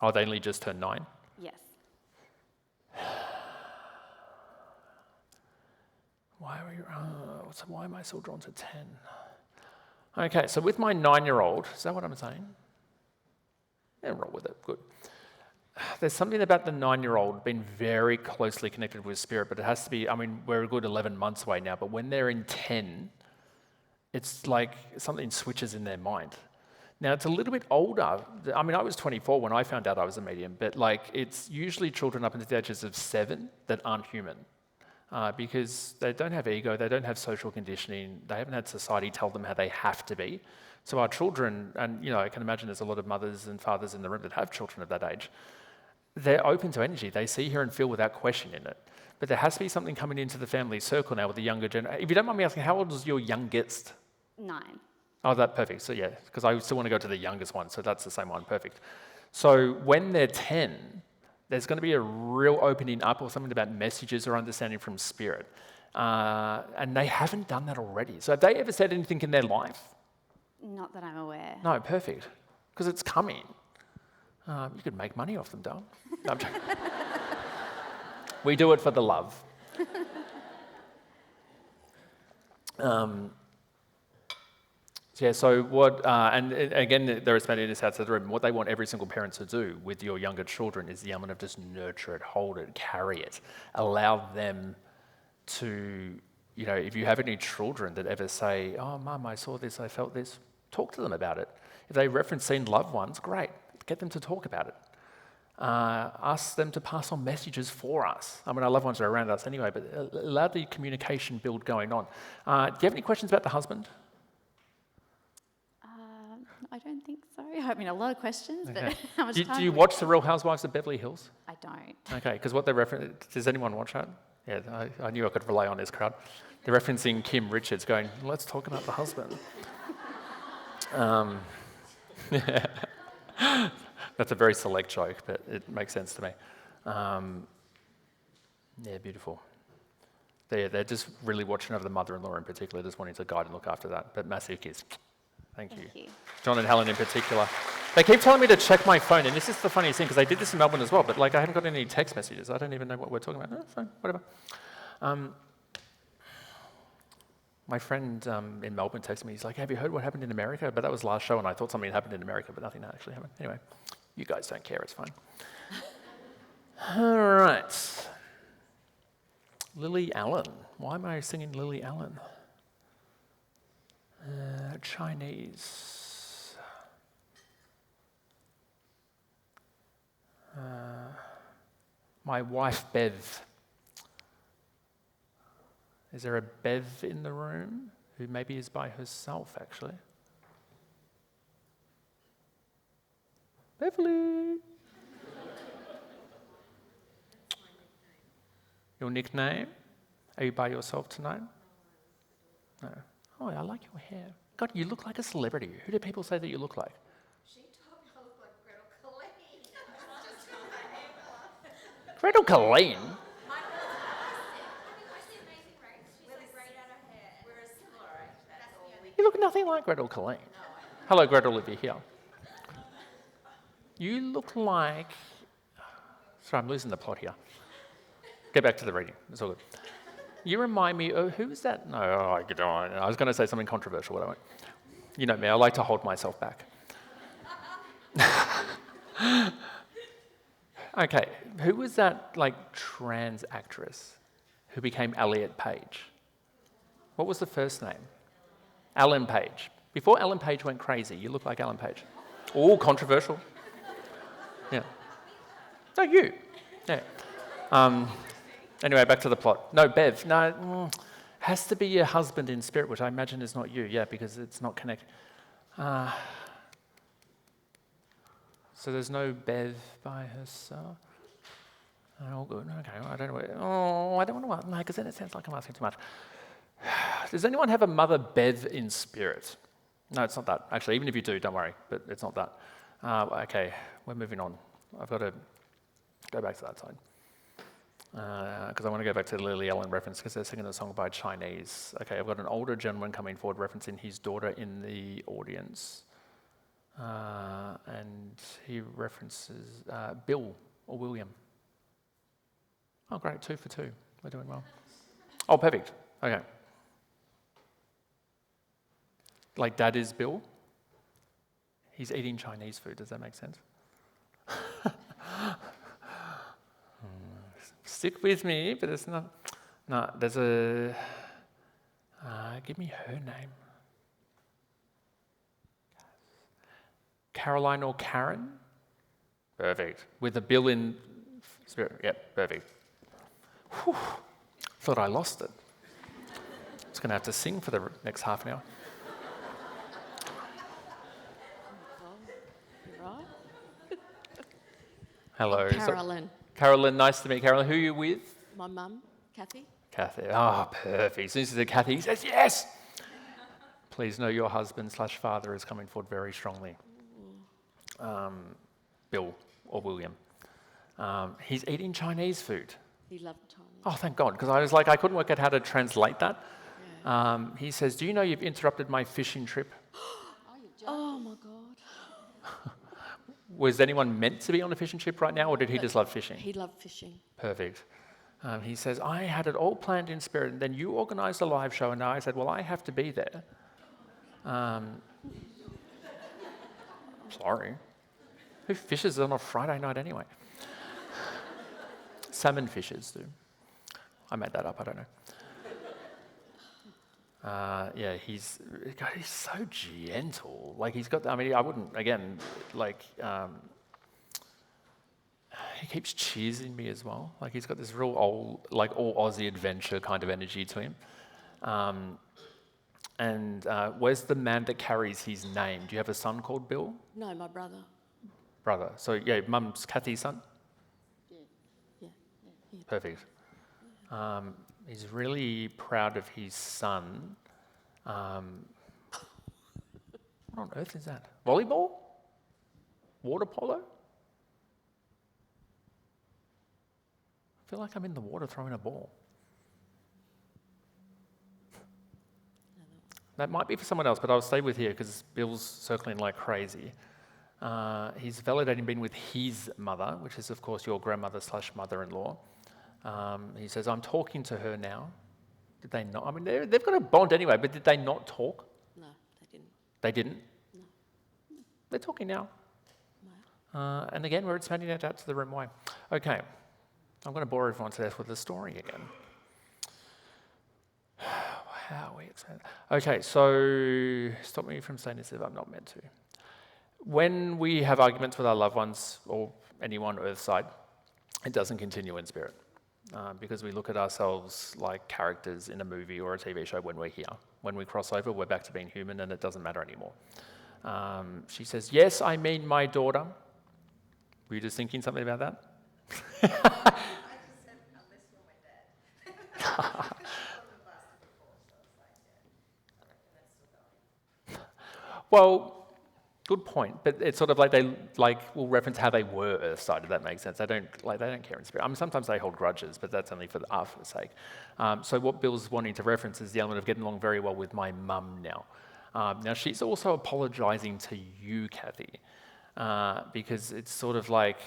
S1: Oh, they only just turned 9?
S9: Yes.
S1: Why am I still drawn to 10? Okay, so with my 9-year-old, is that what I'm saying? Yeah, roll with it, good. There's something about the 9-year-old being very closely connected with spirit, but it has to be, we're a good 11 months away now, but when they're in 10, it's like something switches in their mind. Now, it's a little bit older. I mean, I was 24 when I found out I was a medium, but like it's usually children up into the ages of 7 that aren't human because they don't have ego, they don't have social conditioning, they haven't had society tell them how they have to be. So our children, and I can imagine there's a lot of mothers and fathers in the room that have children of that age, they're open to energy. They see, hear, and feel without question in it. But there has to be something coming into the family circle now with the younger generation. If you don't mind me asking, how old is your youngest?
S9: 9.
S1: Oh, that's perfect. So yeah, because I still want to go to the youngest one, so that's the same one, perfect. So when they're 10, there's going to be a real opening up or something about messages or understanding from spirit. And they haven't done that already. So have they ever said anything in their life?
S9: Not that I'm aware.
S1: No, perfect. Because it's coming. You could make money off them, darling. No, I'm joking. We do it for the love. So what, and again, there is many in this outside the room, what they want every single parent to do with your younger children is the element of just nurture it, hold it, carry it, allow them to, if you have any children that ever say, oh, Mum, I saw this, I felt this, talk to them about it. If they reference seen loved ones, great, get them to talk about it. Ask them to pass on messages for us. I mean, our loved ones are around us anyway, but allow the communication build going on. Do you have any questions about the husband?
S9: I don't think so. I mean, a lot of questions,
S1: Okay.
S9: but how much time?
S1: Do you watch The Real Housewives of Beverly Hills?
S9: I don't.
S1: Okay, because what they reference, does anyone watch that? Yeah, I knew I could rely on this crowd. They're referencing Kim Richards going, let's talk about the husband. That's a very select joke, but it makes sense to me. Yeah, beautiful. They're just really watching over the mother-in-law in particular, just wanting to guide and look after that. But massive kiss. Thank you. John and Helen in particular. They keep telling me to check my phone, and this is the funniest thing, because they did this in Melbourne as well, but like I haven't got any text messages. I don't even know what we're talking about. Fine, whatever. My friend in Melbourne texted me, he's like, have you heard what happened in America? But that was last show, and I thought something had happened in America, but nothing actually happened. Anyway, you guys don't care, it's fine. All right. Lily Allen. Why am I singing Lily Allen? Chinese. My wife, Bev. Is there a Bev in the room who maybe is by herself, actually? Beverly. Your nickname? Are you by yourself tonight? No. Oh, I like your hair. God, you look like a celebrity. Who do people say that you look like?
S10: She told me I look like Gretel Colleen.
S1: Gretel Colleen?
S10: I see Amazing Race. She's like great at her hair. We're a similar age. That's all we.
S1: You look nothing like Gretel Colleen. Hello, Gretel, if you're here. You look like... Sorry, I'm losing the plot here. Get back to the reading. It's all good. You remind me of, who is that? No, I was going to say something controversial, but I won't. You know me, I like to hold myself back. Okay, who was that trans actress who became Elliot Page? What was the first name? Ellen Page. Before Ellen Page went crazy, you look like Ellen Page. Oh, controversial. Yeah. No, you. Yeah. Anyway, back to the plot. No, Bev. No, has to be your husband in spirit, which I imagine is not you. Yeah, because it's not connected. So there's no Bev by herself. Oh, good. Okay, I don't know. I don't want to. No, because then it sounds like I'm asking too much. Does anyone have a mother Bev in spirit? No, it's not that. Actually, even if you do, don't worry. But it's not that. Okay, we're moving on. I've got to go back to that side. Because I want to go back to the Lily Allen reference because they're singing a song by Chinese. Okay, I've got an older gentleman coming forward referencing his daughter in the audience. And he references Bill or William. Oh, great, 2 for 2. We're doing well. Oh, perfect. Okay. Like Dad is Bill? He's eating Chinese food. Does that make sense? Stick with me, but it's not. No, there's a. Give me her name. Caroline or Karen? Perfect. With a Bill in spirit. Yep, perfect. Whew. Thought I lost it. Just going to have to sing for the next half an hour.
S3: You're right.
S1: Hello.
S3: Carolyn.
S1: Carolyn, nice to meet Carolyn. Who are you with?
S3: My mum, Kathy.
S1: Kathy. Ah, perfect. As soon as he said Kathy, he says yes. Please know your husband/father is coming forward very strongly. Bill or William. He's eating Chinese food.
S3: He loved Chinese.
S1: Oh, thank God, because I was like, I couldn't work out how to translate that.
S3: Yeah.
S1: He says, do you know you've interrupted my fishing trip?
S3: Oh my God.
S1: Was anyone meant to be on a fishing trip right now, or did he just love fishing?
S3: He loved fishing.
S1: Perfect. He says, I had it all planned in spirit, and then you organised a live show, and now I said, well, I have to be there. Sorry. Who fishes on a Friday night anyway? Salmon fishers do. I made that up, I don't know. Yeah, he's so gentle. Like he's got, I mean, I wouldn't, again, like, he keeps cheersing me as well. Like he's got this real old, like all Aussie adventure kind of energy to him. And where's the man that carries his name? Do you have a son called Bill?
S3: No, my brother.
S1: Brother. So yeah, mum's Kathy's son?
S3: Yeah.
S1: Perfect. He's really proud of his son. What on earth is that? Volleyball? Water polo? I feel like I'm in the water throwing a ball. That might be for someone else, but I'll stay with here because Bill's circling like crazy. He's validating being with his mother, which is, of course, your grandmother/mother-in-law. He says, I'm talking to her now. Did they not? I mean, they've got a bond anyway, but did they not talk?
S3: No, they didn't.
S1: They didn't?
S3: No.
S1: They're talking now.
S3: No.
S1: And again, we're expanding it out to the room. Why? Okay. I'm going to bore everyone to death with the story again. How are we expanding? Okay, so stop me from saying this if I'm not meant to. When we have arguments with our loved ones or anyone earthside, it doesn't continue in spirit because we look at ourselves like characters in a movie or a TV show when we're here. When we cross over, we're back to being human and it doesn't matter anymore. She says, yes, I mean my daughter. Were you just thinking something about that?
S10: I just said, unless you're my dad.
S1: Well, good point. But it's sort of like they will reference how they were Earthside, if that makes sense. They don't care in spirit. I mean, sometimes they hold grudges, but that's only for our sake. So what Bill's wanting to reference is the element of getting along very well with my mum now. Now she's also apologising to you, Kathy, because it's sort of like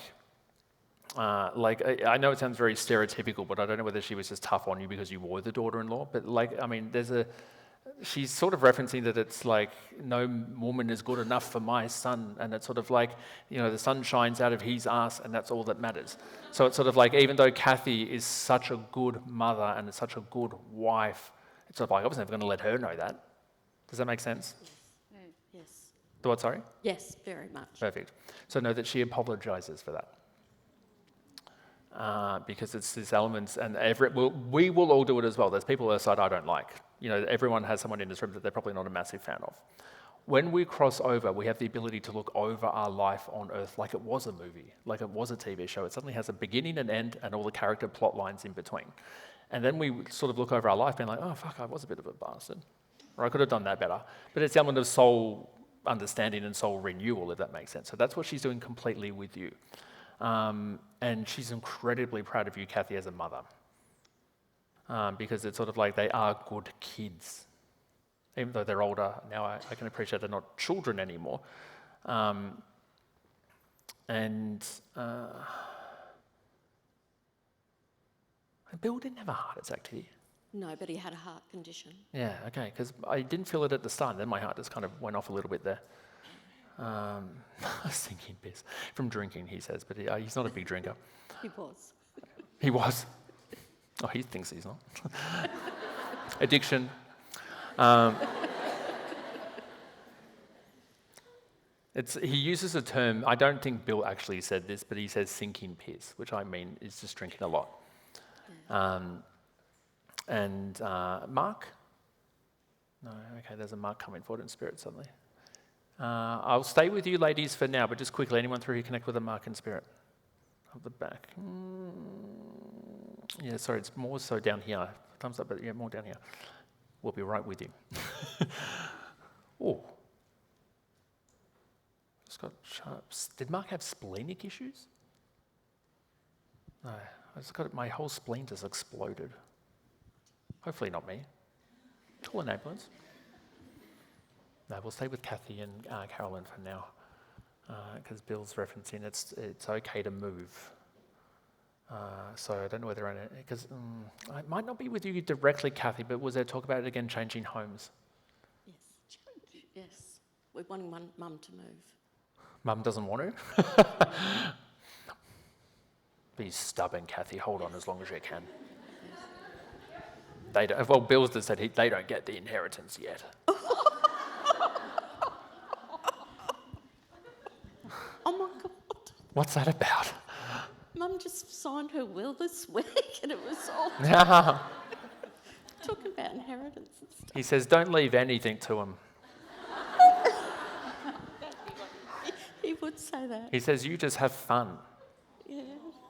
S1: I know it sounds very stereotypical, but I don't know whether she was just tough on you because you were the daughter-in-law. But I mean, she's sort of referencing that it's like no woman is good enough for my son, and it's sort of like, the sun shines out of his ass, and that's all that matters. So it's sort of like, even though Kathy is such a good mother and such a good wife, it's sort of like I was never going to let her know that. Does that make sense?
S3: Yes.
S1: The what? Sorry.
S3: Yes, very much.
S1: Perfect. So know that she apologises for that. Because it's this element, and we will all do it as well. There's people outside I don't like. Everyone has someone in this room that they're probably not a massive fan of. When we cross over, we have the ability to look over our life on Earth like it was a movie, like it was a TV show. It suddenly has a beginning and end and all the character plot lines in between. And then we sort of look over our life being like, oh, fuck, I was a bit of a bastard. Or I could have done that better. But it's the element of soul understanding and soul renewal, if that makes sense. So that's what she's doing completely with you. And she's incredibly proud of you, Kathy, as a mother. Because it's sort of like they are good kids. Even though they're older, now I can appreciate they're not children anymore. Bill didn't have a heart attack, did he?
S3: No, but he had a heart condition.
S1: Yeah, okay, because I didn't feel it at the start, then my heart just kind of went off a little bit there. I was thinking piss. From drinking, he says, but he's not a big drinker.
S3: He was.
S1: He was. Oh, he thinks he's not. Addiction. He uses a term, I don't think Bill actually said this, but he says sinking piss, which I mean is just drinking a lot. Mark? No, okay, there's a Mark coming forward in spirit suddenly. I'll stay with you ladies for now, but just quickly, anyone through here connect with a Mark in spirit? Of the back. Yeah, sorry, it's more so down here. Thumbs up, but yeah, more down here. We'll be right with you. Oh. Just got sharps. Did Mark have splenic issues? No, I just got my whole spleen just exploded. Hopefully not me. Tool and ambulance. No, we'll stay with Kathy and Carolyn for now, because Bill's referencing it's okay to move. So I don't know whether because I might not be with you directly, Kathy, but was there talk about it again, changing homes?
S3: Yes. Yes. We're wanting Mum to move.
S1: Mum doesn't want to? Be stubborn, Kathy. Hold on as long as you can. They don't, well, Bill's just said they don't get the inheritance yet.
S3: Oh my God.
S1: What's that about?
S3: Mum just signed her will this week and it was all talking about inheritance and stuff.
S1: He says, don't leave anything to him.
S3: He would say that.
S1: He says, you just have fun.
S3: Yeah,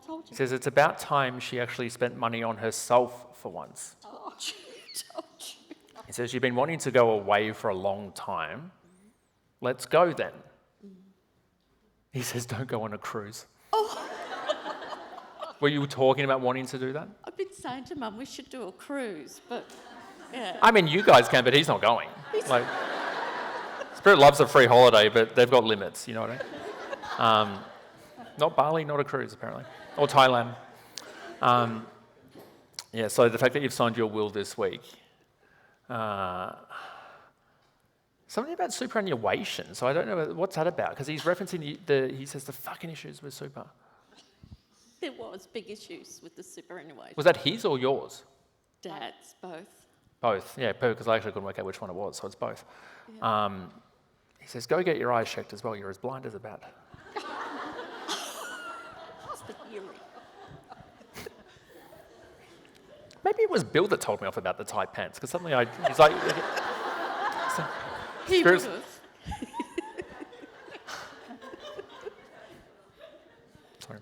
S3: told you.
S1: He says, it's about time she actually spent money on herself for once.
S3: Told you.
S1: He says, you've been wanting to go away for a long time. Let's go then. He says, don't go on a cruise.
S3: Oh.
S1: Were you talking about wanting to do that?
S3: I've been saying to Mum we should do a cruise, but yeah.
S1: I mean, you guys can, but he's not going. Like, Spirit loves a free holiday, but they've got limits, you know what I mean? Not Bali, not a cruise, apparently. Or Thailand. Yeah, so the fact that you've signed your will this week. Something about superannuation, so I don't know what's that about, because he's referencing he says the fucking issues with super.
S3: There was big issues with the superannuation.
S1: Was that his or yours?
S3: Dad's, both.
S1: Both, yeah, because I actually couldn't work out which one it was, so it's both. Yeah. He says, go get your eyes checked as well, you're as blind as a bat.
S3: That's the hearing.
S1: Maybe it was Bill that told me off about the tight pants, because suddenly he's like...
S3: He would have.
S1: Sorry.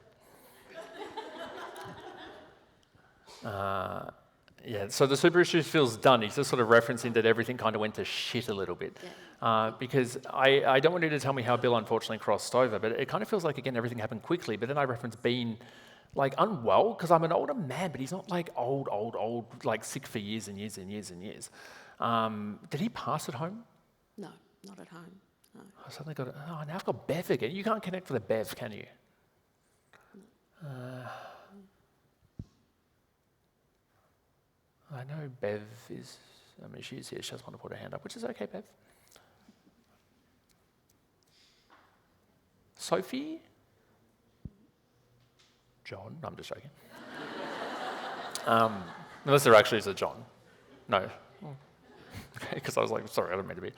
S1: Yeah, so the super issue feels done. He's just sort of referencing that everything kind of went to shit a little bit. Yeah. Because I don't want you to tell me how Bill unfortunately crossed over, but it kind of feels like, again, everything happened quickly. But then I reference being, like, unwell, because I'm an older man, but he's not, like, old, like, sick for years and years and years and years. Did he pass at home?
S3: No, not at home. No.
S1: I suddenly got, now I've got Bev again. You can't connect with a Bev, can you? I know Bev is, she's here. She doesn't want to put her hand up, which is okay, Bev. Sophie? John? No, I'm just joking. Unless there actually is a John. No. Okay, because I was like, sorry, I don't mean to be.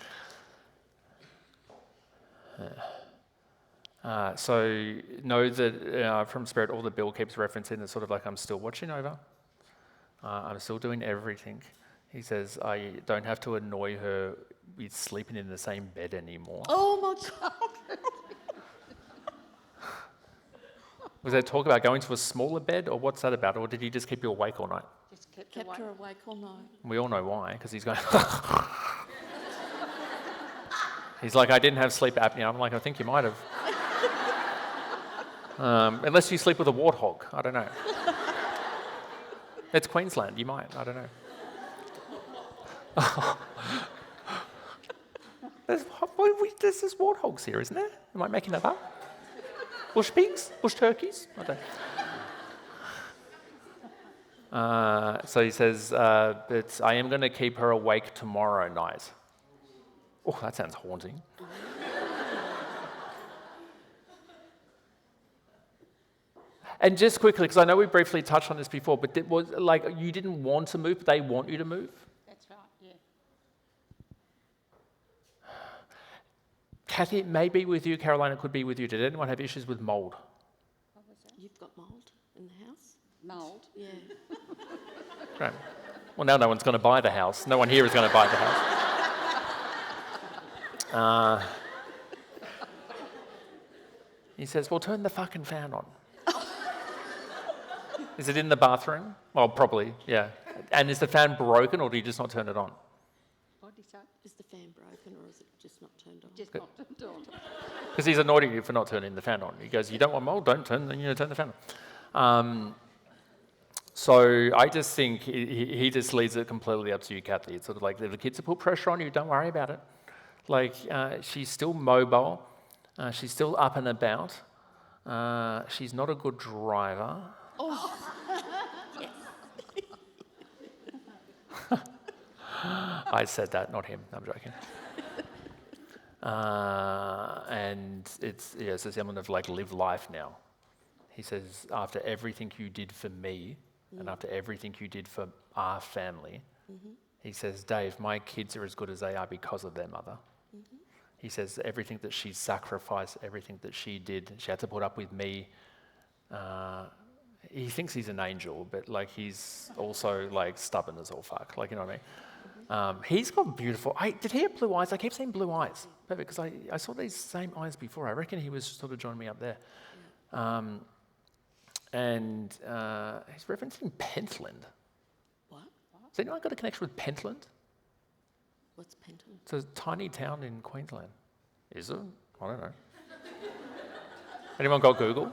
S1: So know that from Spirit, all the Bill keeps referencing is sort of like, I'm still watching over. I'm still doing everything. He says, I don't have to annoy her with sleeping in the same bed anymore.
S3: Oh my God.
S1: Was there talk about going to a smaller bed, or what's that about? Or did he just keep you awake all night?
S3: Just kept her awake all night.
S1: We all know why, because he's going... He's like, I didn't have sleep apnea. I'm like, I think you might have. Unless you sleep with a warthog. I don't know. It's Queensland. You might. I don't know. There's warthogs here, isn't there? Am I making that up? Bush pigs? Bush turkeys? I don't. So he says, but I am going to keep her awake tomorrow night. Oh, that sounds haunting. And just quickly, because I know we briefly touched on this before, but it was like you didn't want to move, but they want you to move?
S9: That's right, yeah.
S1: Kathy, it may be with you. Caroline, it could be with you. Did anyone have issues with mould?
S3: You've got mould in the house?
S11: Mould?
S3: Yeah.
S1: Great. Well, now no one's going to buy the house. No one here is going to buy the house. He says, well, turn the fucking fan on. Is it in the bathroom? Well, probably, yeah. And is the fan broken, or do you just not turn it on?
S11: What did he say?
S3: Is the fan broken or is it just not turned on?
S11: Just not turned on.
S1: Because he's annoyed at you for not turning the fan on. He goes, you don't want mold, don't turn the fan on. So I just think he just leaves it completely up to you, Kathy. It's sort of like, if the kids have put pressure on you, don't worry about it. Like, she's still mobile. She's still up and about. She's not a good driver.
S3: Oh, yes.
S1: I said that, not him. I'm joking. And it's this element of like live life now. He says, after everything you did for me and after everything you did for our family, he says, Dave, my kids are as good as they are because of their mother. He says everything that she sacrificed, everything that she did, she had to put up with me. He thinks he's an angel, but like he's also like stubborn as all fuck. Like, you know what I mean? He's got beautiful. Did he have blue eyes? I keep saying blue eyes. Perfect, because I saw these same eyes before. I reckon he was sort of joining me up there. And he's referencing Pentland.
S3: What?
S1: Has anyone got a connection with Pentland?
S3: What's Pentland?
S1: It's a tiny town in Queensland. Is it? I don't know. Anyone got Google?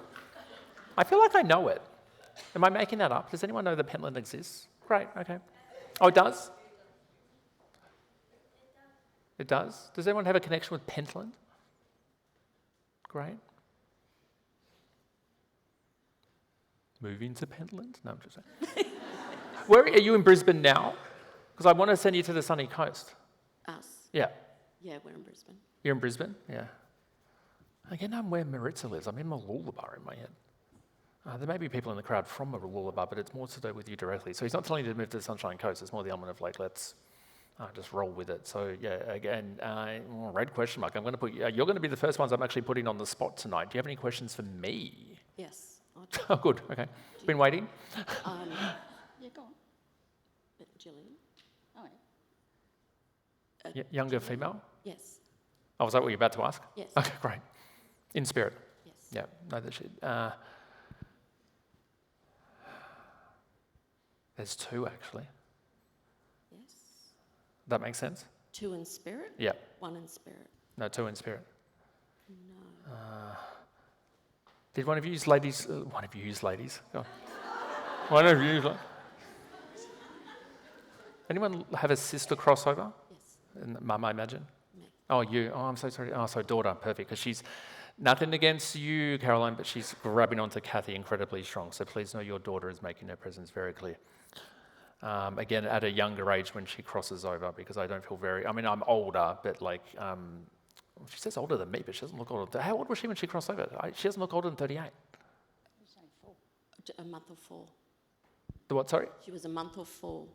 S1: I feel like I know it. Am I making that up? Does anyone know that Pentland exists? Great, okay. Oh, it does? It does? Does anyone have a connection with Pentland? Great. Moving to Pentland? No, I'm just saying. Where are you in Brisbane now? Because I want to send you to the sunny coast.
S3: Us?
S1: Yeah.
S3: Yeah, we're in Brisbane.
S1: You're in Brisbane? Yeah. Again, I'm where Maritza lives. I'm in Mooloolaba in my head. There may be people in the crowd from Mooloolaba, but it's more to do with you directly. So he's not telling you to move to the Sunshine Coast. It's more the element of like, let's just roll with it. So yeah, again, red question mark. I'm going to put you're going to be the first ones I'm actually putting on the spot tonight. Do you have any questions for me?
S3: Yes.
S1: Oh, good. Okay. Been waiting.
S11: Yeah, go on.
S3: Gillian?
S11: Oh, yeah.
S1: Younger female?
S3: Yes.
S1: Oh, was that what you're about to ask?
S3: Yes.
S1: Okay, great. In spirit?
S3: Yes.
S1: Yeah, no, that should. There's two, actually.
S3: Yes.
S1: That makes sense?
S3: 2 in spirit?
S1: Yeah.
S3: 1 in spirit?
S1: No, 2 in spirit.
S3: No.
S1: Did one of you use ladies? One of you use ladies? Go on. One of you use Anyone have a sister crossover?
S3: Yes.
S1: Mum, I imagine?
S3: Me.
S1: Oh, you. Oh, I'm so sorry. Oh, so daughter, perfect. Because she's nothing against you, Caroline, but she's grabbing onto Kathy incredibly strong. So please know your daughter is making her presence very clear. Again, at a younger age when she crosses over, because I don't feel I'm older, but like, she says older than me, but she doesn't look older. How old was she when she crossed over? She doesn't look older than 38.
S3: A month or 4.
S1: The what, sorry?
S3: She was a month or 4.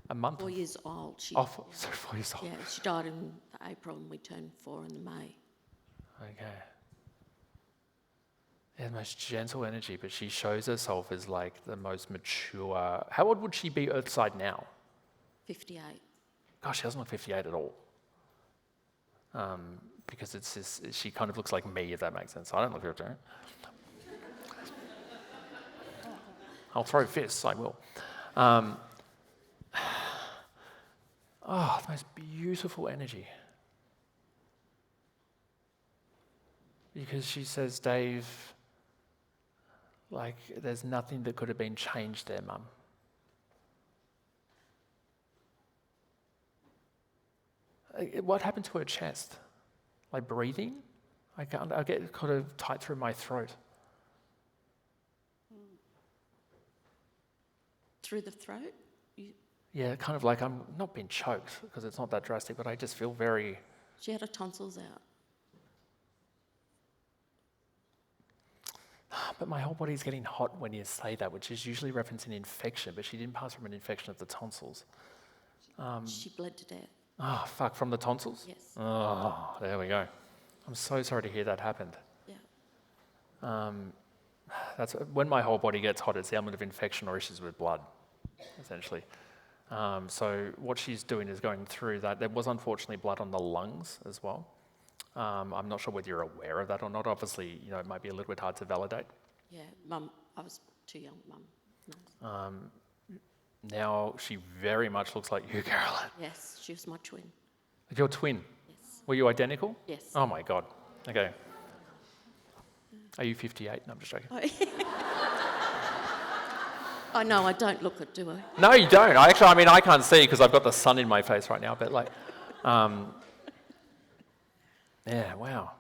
S1: A month?
S3: 4 years old. She,
S1: sorry, 4 years old.
S3: Yeah, she died in April and we turned 4 in May.
S1: Okay. Yeah, the most gentle energy, but she shows herself as like the most mature. How old would she be Earthside now?
S3: 58.
S1: Gosh, she doesn't look 58 at all. Because it's just, she kind of looks like me, if that makes sense. I don't look 58. I'll throw fists, I will. The most beautiful energy. Because she says, Dave, like, there's nothing that could have been changed there, Mum. What happened to her chest? Like breathing? I get kind of tight through my throat.
S3: Through the throat?
S1: Yeah, kind of like I'm not being choked because it's not that drastic, but I just feel very...
S3: She had her tonsils out.
S1: But my whole body's getting hot when you say that, which is usually referencing infection, but she didn't pass from an infection of the tonsils.
S3: She bled to death.
S1: Oh, fuck, from the tonsils?
S3: Yes.
S1: Oh, there we go. I'm so sorry to hear that happened.
S3: Yeah.
S1: That's when my whole body gets hot, it's the element of infection or issues with blood, essentially. So what she's doing is going through that. There was unfortunately blood on the lungs as well. I'm not sure whether you're aware of that or not. Obviously, it might be a little bit hard to validate.
S3: Yeah, Mum, I was too young, Mum. No.
S1: Now she very much looks like you, Carolyn.
S3: Yes, she was my twin.
S1: Your twin?
S3: Yes.
S1: Were you identical?
S3: Yes.
S1: Oh my God. Okay. Are you 58? No, I'm just joking.
S3: I know, I don't look it, do I?
S1: No, you don't. I can't see because I've got the sun in my face right now. But yeah, wow.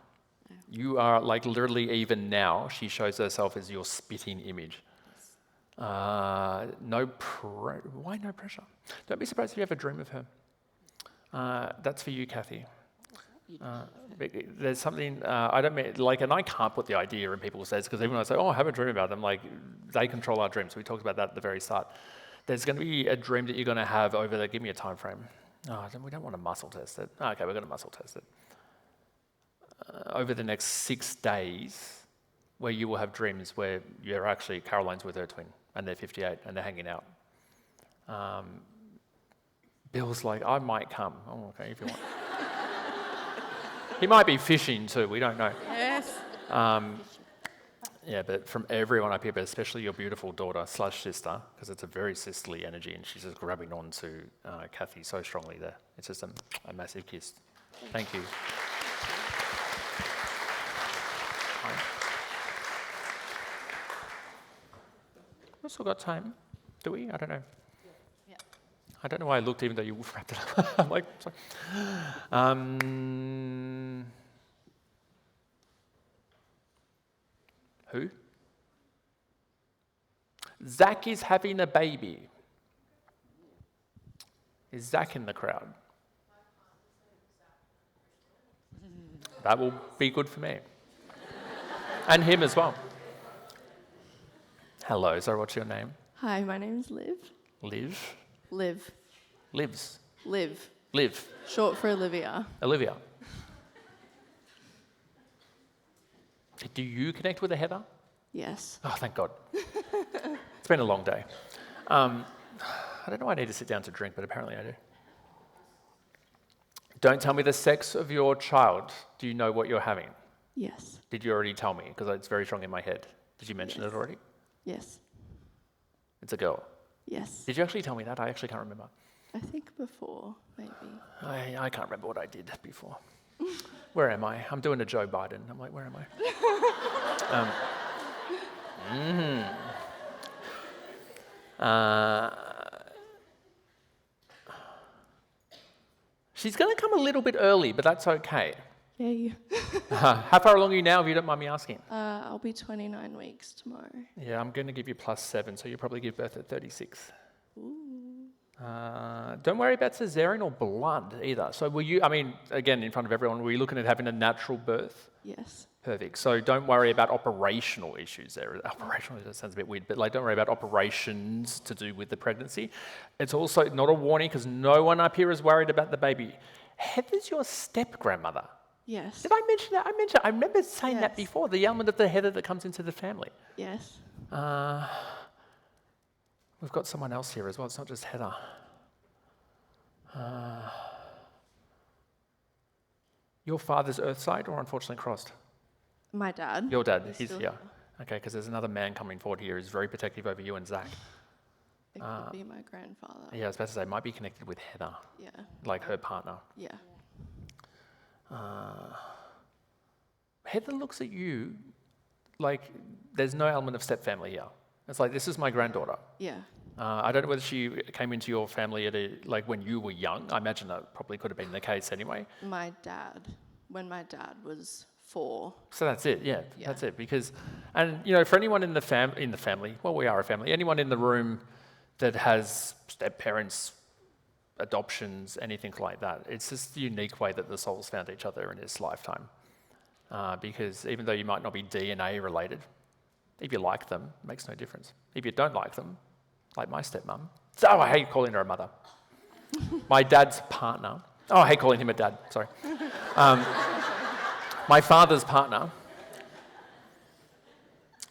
S1: You are like literally even now. She shows herself as your spitting image. Why no pressure? Don't be surprised if you ever dream of her. That's for you, Kathy. There's something I don't mean and I can't put the idea in people's heads because even when I say, "Oh, I have a dream about them," they control our dreams. So we talked about that at the very start. There's going to be a dream that you're going to have over there. Give me a time frame. Oh, we don't want to muscle test it. Okay, we're going to muscle test it. Over the next 6 days, where you will have dreams where you're actually Caroline's with her twin and they're 58 and they're hanging out. Bill's like, I might come. Oh, okay, if you want. He might be fishing too, we don't know.
S3: Yes.
S1: Yeah, but from everyone up here, but especially your beautiful daughter/sister, because it's a very sisterly energy and she's just grabbing on to Kathy so strongly there. It's just a massive kiss. Thank you. We've still got time, do we? I don't know.
S6: Yeah.
S1: I don't know why I looked even though you wrapped it up. I'm like, sorry. Who? Zach is having a baby. Is Zach in the crowd? That will be good for me. And him as well. Hello, sorry, what's your name?
S4: Hi, my name's Liv.
S1: Liv?
S4: Liv.
S1: Livs?
S4: Liv.
S1: Liv.
S4: Short for Olivia.
S1: Olivia. Do you connect with a Heather?
S4: Yes.
S1: Oh, thank God. It's been a long day. I don't know why I need to sit down to drink, but apparently I do. Don't tell me the sex of your child. Do you know what you're having?
S4: Yes.
S1: Did you already tell me? Because it's very strong in my head. Did you mention it already?
S4: Yes.
S1: It's a girl.
S4: Yes.
S1: Did you actually tell me that? I actually can't remember.
S4: I think before, maybe.
S1: I can't remember what I did before. Where am I? I'm doing a Joe Biden. I'm like, where am I? She's going to come a little bit early, but that's okay.
S4: Yay.
S1: How far along are you now, if you don't mind me asking?
S4: I'll be 29 weeks tomorrow.
S1: Yeah, I'm going to give you +7, so you'll probably give birth at 36.
S4: Ooh.
S1: Don't worry about cesarean or blood either. So were you, again, in front of everyone, were you looking at having a natural birth?
S4: Yes.
S1: Perfect. So don't worry about operational issues there. Operational, that sounds a bit weird, but don't worry about operations to do with the pregnancy. It's also not a warning because no one up here is worried about the baby. Heather's your step-grandmother.
S4: Yes.
S1: Did I mention that? I remember saying that before, the element of the Heather that comes into the family.
S4: Yes.
S1: We've got someone else here as well. It's not just Heather. Your father's earth side or unfortunately crossed?
S4: My dad.
S1: Your dad, he's here. Okay, because there's another man coming forward here who's very protective over you and Zach.
S4: It could be my grandfather.
S1: Yeah, I was about to say, might be connected with Heather.
S4: Yeah.
S1: Like her partner.
S4: Yeah.
S1: Heather looks at you like there's no element of step family here. It's like, this is my granddaughter.
S4: Yeah.
S1: I don't know whether she came into your family at when you were young. I imagine that probably could have been the case anyway.
S4: My dad, when my dad was 4.
S1: So that's it, yeah. That's it. Because, for anyone in the family, well, we are a family, anyone in the room that has step-parents, adoptions, anything like that, it's just the unique way that the souls found each other in this lifetime. Because even though you might not be DNA related, if you like them, it makes no difference. If you don't like them, like my stepmom, I hate calling her a mother. My dad's partner Oh, I hate calling him a dad, sorry. My father's partner.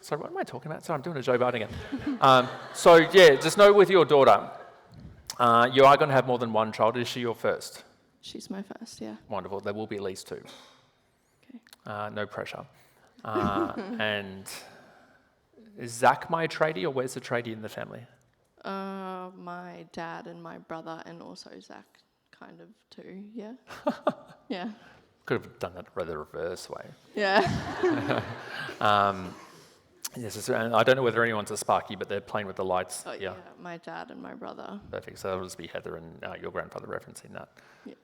S1: Sorry, what am I talking about? Sorry, I'm doing a Joe Biden again. So yeah, just know with your daughter, you are going to have more than one child. Is she your first?
S5: She's my first, yeah.
S1: Wonderful. There will be at least 2.
S5: Okay.
S1: No pressure. And is Zach my tradie, or where's the tradie in the family?
S5: My dad and my brother, and also Zach, kind of too, yeah. Yeah.
S1: Could have done that the reverse way.
S5: Yeah.
S1: Yes, and I don't know whether anyone's a Sparky, but they're playing with the lights.
S5: Oh, yeah, my dad and my brother.
S1: Perfect. So that'll just be Heather and your grandfather referencing that.
S5: Yeah.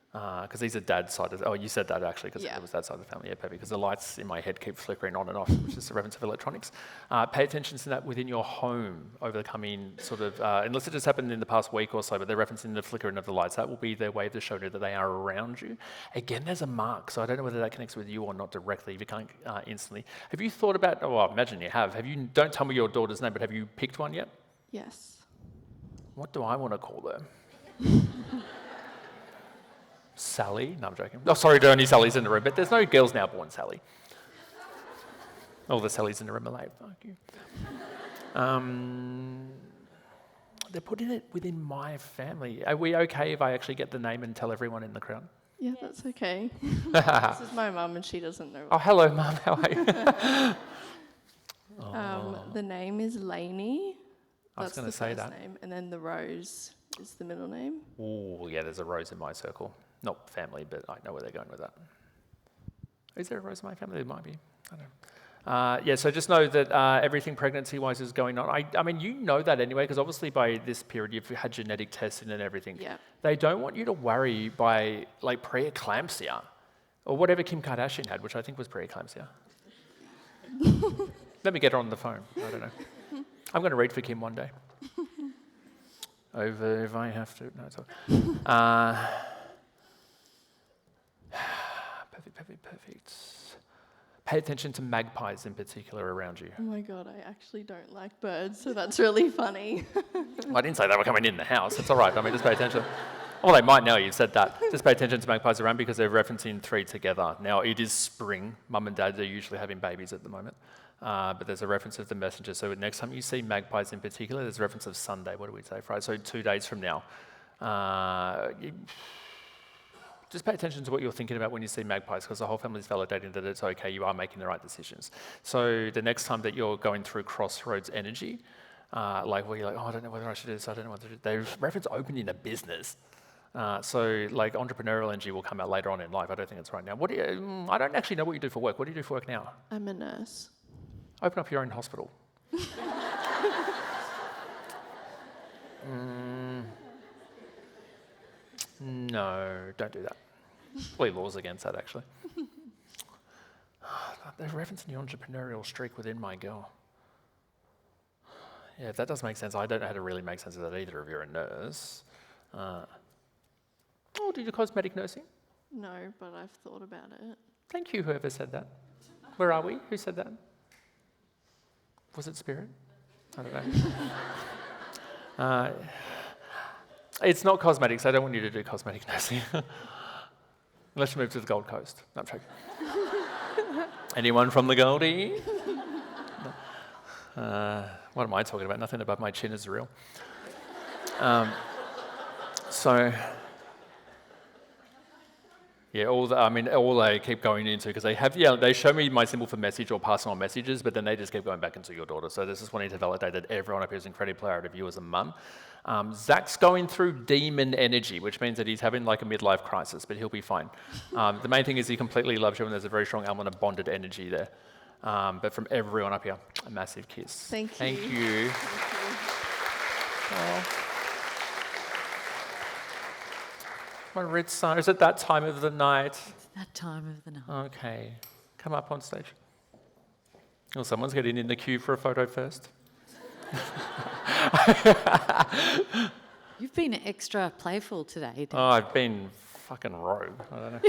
S1: Because these are dad's side. Oh, you said that actually, because it was that side of the family. Yeah, perfect. Because the lights in my head keep flickering on and off, which is a reference of electronics. Pay attention to that within your home over the coming sort of, unless it just happened in the past week or so, but they're referencing the flickering of the lights. That will be their way to show you that they are around you. Again, there's a mark, so I don't know whether that connects with you or not directly. If you can't instantly. Have you thought about, I imagine you have. Don't tell me your daughter's name, but have you picked one yet?
S5: Yes.
S1: What do I want to call her? Sally? No, I'm joking. Oh, sorry to only Sally's in the room, but there's no girls now born Sally. All the Sallys in the room are like, fuck you. They're putting it within my family. Are we okay if I actually get the name and tell everyone in the crowd?
S5: Yeah, that's okay. This is my mum and she doesn't know.
S1: Oh, hello, Mum. How are you?
S5: The name is Lainey.
S1: I was going to say that.
S5: Name, and then the Rose is the middle name.
S1: Oh, yeah, there's a Rose in my circle. Not family, but I know where they're going with that. Is there a Rose in my family? There might be. I don't know. Yeah, so just know that everything pregnancy-wise is going on. I mean, you know that anyway, because obviously by this period you've had genetic testing and everything.
S5: Yeah.
S1: They don't want you to worry by like preeclampsia or whatever Kim Kardashian had, which I think was preeclampsia. Let me get her on the phone. I don't know. I'm going to read for Kim one day. Over if I have to. No, it's all. Perfect. Pay attention to magpies in particular around you.
S5: Oh my God, I actually don't like birds, so that's really funny.
S1: I didn't say they were coming in the house. It's all right. I mean, just pay attention. Well, they might now. You've said that. Just pay attention to magpies around because they're referencing 3 together. Now, it is spring. Mum and Dad are usually having babies at the moment. But there's a reference of the messenger. So next time you see magpies in particular, there's a reference of Sunday. What do we say? Friday. So 2 days from now. Just pay attention to what you're thinking about when you see magpies, because the whole family's validating that it's okay, you are making the right decisions. So the next time that you're going through crossroads energy, like where you're like, oh, I don't know whether I should do this, I don't know what to do. They reference opening a business. So like entrepreneurial energy will come out later on in life. I don't think it's right now. I don't actually know what you do for work. What do you do for work now?
S5: I'm a nurse.
S1: Open up your own hospital. No, don't do that. Probably laws against that, actually. They're referencing the entrepreneurial streak within my girl. Yeah, if that does make sense. I don't know how to really make sense of that either if you're a nurse. Oh, do you do cosmetic nursing?
S5: No, but I've thought about it.
S1: Thank you, whoever said that. Where are we? Who said that? Was it Spirit? I don't know. It's not cosmetics. I don't want you to do cosmetic nursing. Unless you move to the Gold Coast. No, I'm joking. Anyone from the Goldie? What am I talking about? Nothing above my chin is real. Yeah, all they keep going into, because they show me my symbol for message or passing on messages, but then they just keep going back into your daughter. So this is wanting to validate that everyone up here is incredibly proud of you as a mum. Zach's going through demon energy, which means that he's having like a midlife crisis, but he'll be fine. The main thing is he completely loves you, and there's a very strong element of bonded energy there. But from everyone up here, a massive kiss.
S5: Thank you.
S1: Thank you. Oh. Maritza, is it that time of the night?
S6: It's that time of the night.
S1: Okay. Come up on stage. Well, someone's getting in the queue for a photo first.
S6: You've been extra playful today.
S1: Oh, I've been fucking rogue. I don't know.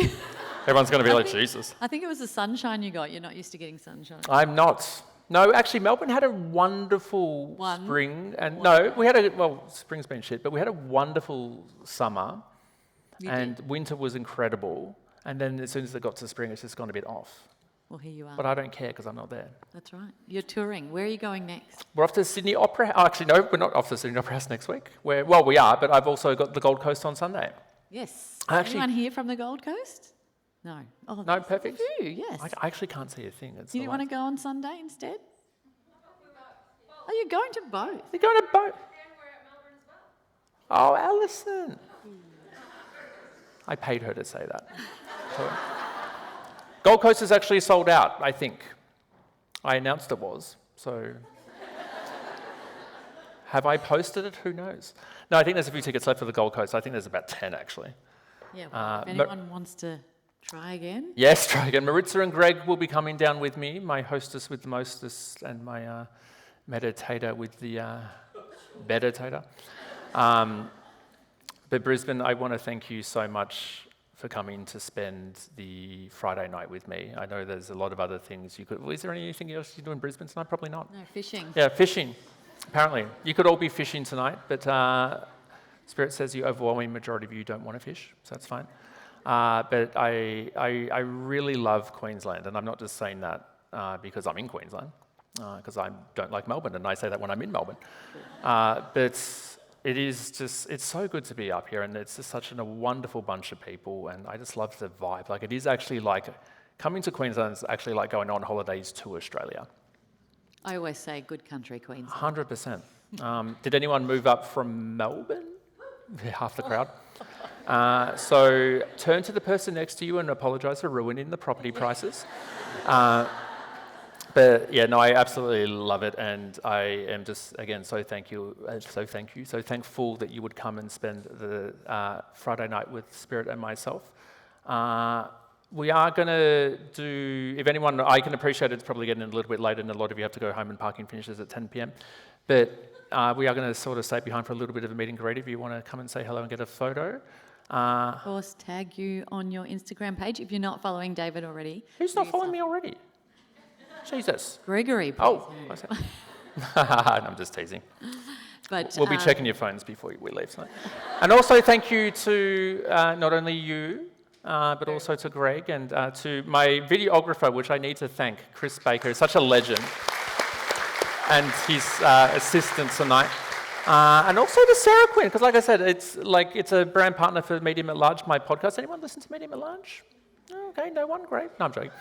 S1: Everyone's going to be like, Jesus.
S6: I think it was the sunshine you got. You're not used to getting sunshine.
S1: I'm not. No, actually, Melbourne had a wonderful spring. And no, spring's been shit, but we had a wonderful summer. and winter was incredible. And then as soon as it got to spring, it's just gone a bit off.
S6: Well, here you are.
S1: But I don't care because I'm not there.
S6: That's right. You're touring. Where are you going next?
S1: We're off to Sydney Opera House. Actually, no, we're not off to Sydney Opera House next week. Well, we are, but I've also got the Gold Coast on Sunday.
S6: Yes.
S1: Actually-
S6: Anyone here from the Gold Coast? No. Oh,
S1: No,
S6: there's
S1: perfect.
S6: A few, yes.
S1: I actually can't see a thing. It's
S6: You want to go on Sunday instead? Oh, you're going to both?
S1: You're going to both? Oh, Alison. I paid her to say that. So, Gold Coast is actually sold out, I think. I announced it was, so... Have I posted it? Who knows? No, I think there's a few tickets left for the Gold Coast. I think there's about 10, actually.
S6: Yeah, well, if anyone wants to try again.
S1: Yes, try again. Maritza and Greg will be coming down with me, my hostess with the mostest and my meditator with the meditator. But Brisbane, I want to thank you so much for coming to spend the Friday night with me. I know there's a lot of other things you could... Is there anything else you do in Brisbane tonight? Probably not.
S6: No, fishing.
S1: Yeah, fishing. Apparently. You could all be fishing tonight, but Spirit says the overwhelming majority of you don't want to fish, so that's fine. But I really love Queensland, and I'm not just saying that because I'm in Queensland, because I don't like Melbourne, and I say that when I'm in Melbourne. But it is just, it's so good to be up here, and it's just such a wonderful bunch of people, and I just love the vibe. Like, it is actually like, coming to Queensland is actually like going on holidays to Australia.
S6: I always say good country, Queensland.
S1: 100%. Did anyone move up from Melbourne? Half the crowd. So turn to the person next to you and apologise for ruining the property prices. But yeah, no, I absolutely love it, and I am just, again, so thankful that you would come and spend the Friday night with Spirit and myself. We are going to do, if anyone, I can appreciate it's probably getting a little bit later and a lot of you have to go home and parking finishes at 10 p.m. But we are going to sort of stay behind for a little bit of a meet and greet if you want to come and say hello and get a photo.
S6: Of course, tag you on your Instagram page if you're not following David already.
S1: Who's not following me already? Jesus.
S6: Gregory.
S1: Oh, I'm just teasing.
S6: But
S1: we'll be checking your phones before we leave tonight. And also thank you to not only you, but also to Greg and to my videographer, which I need to thank, Chris Baker, who's such a legend, and his assistant tonight. And also to CeraQuin, because like I said, it's a brand partner for Medium at Large, my podcast. Anyone listen to Medium at Large? Okay, no one? Great. No, I'm joking.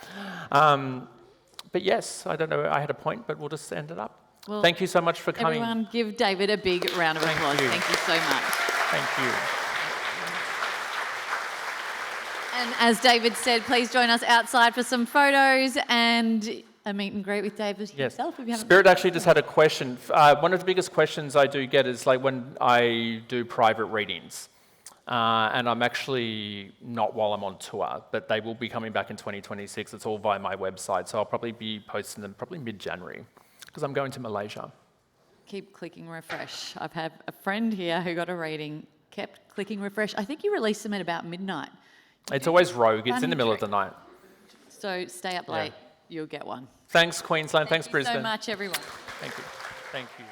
S1: But yes, I don't know, I had a point, but we'll just end it up. Well, thank you so much for coming.
S6: Everyone give David a big round of applause. Thank you so much.
S1: Thank you.
S6: And as David said, please join us outside for some photos and a meet and greet with David himself. If you haven't.
S1: Spirit actually just had a question. One of the biggest questions I do get is like when I do private readings. And I'm actually not while I'm on tour, but they will be coming back in 2026. It's all via my website, so I'll probably be posting them probably mid-January because I'm going to Malaysia.
S6: Keep clicking refresh. I've had a friend here who got a reading, kept clicking refresh. I think you release them at about midnight.
S1: It's always rogue. It's in the middle of the night.
S6: So stay up late. You'll get one.
S1: Thanks, Queensland. Thanks, Brisbane.
S6: Thank you so much, everyone.
S1: Thank you. Thank you.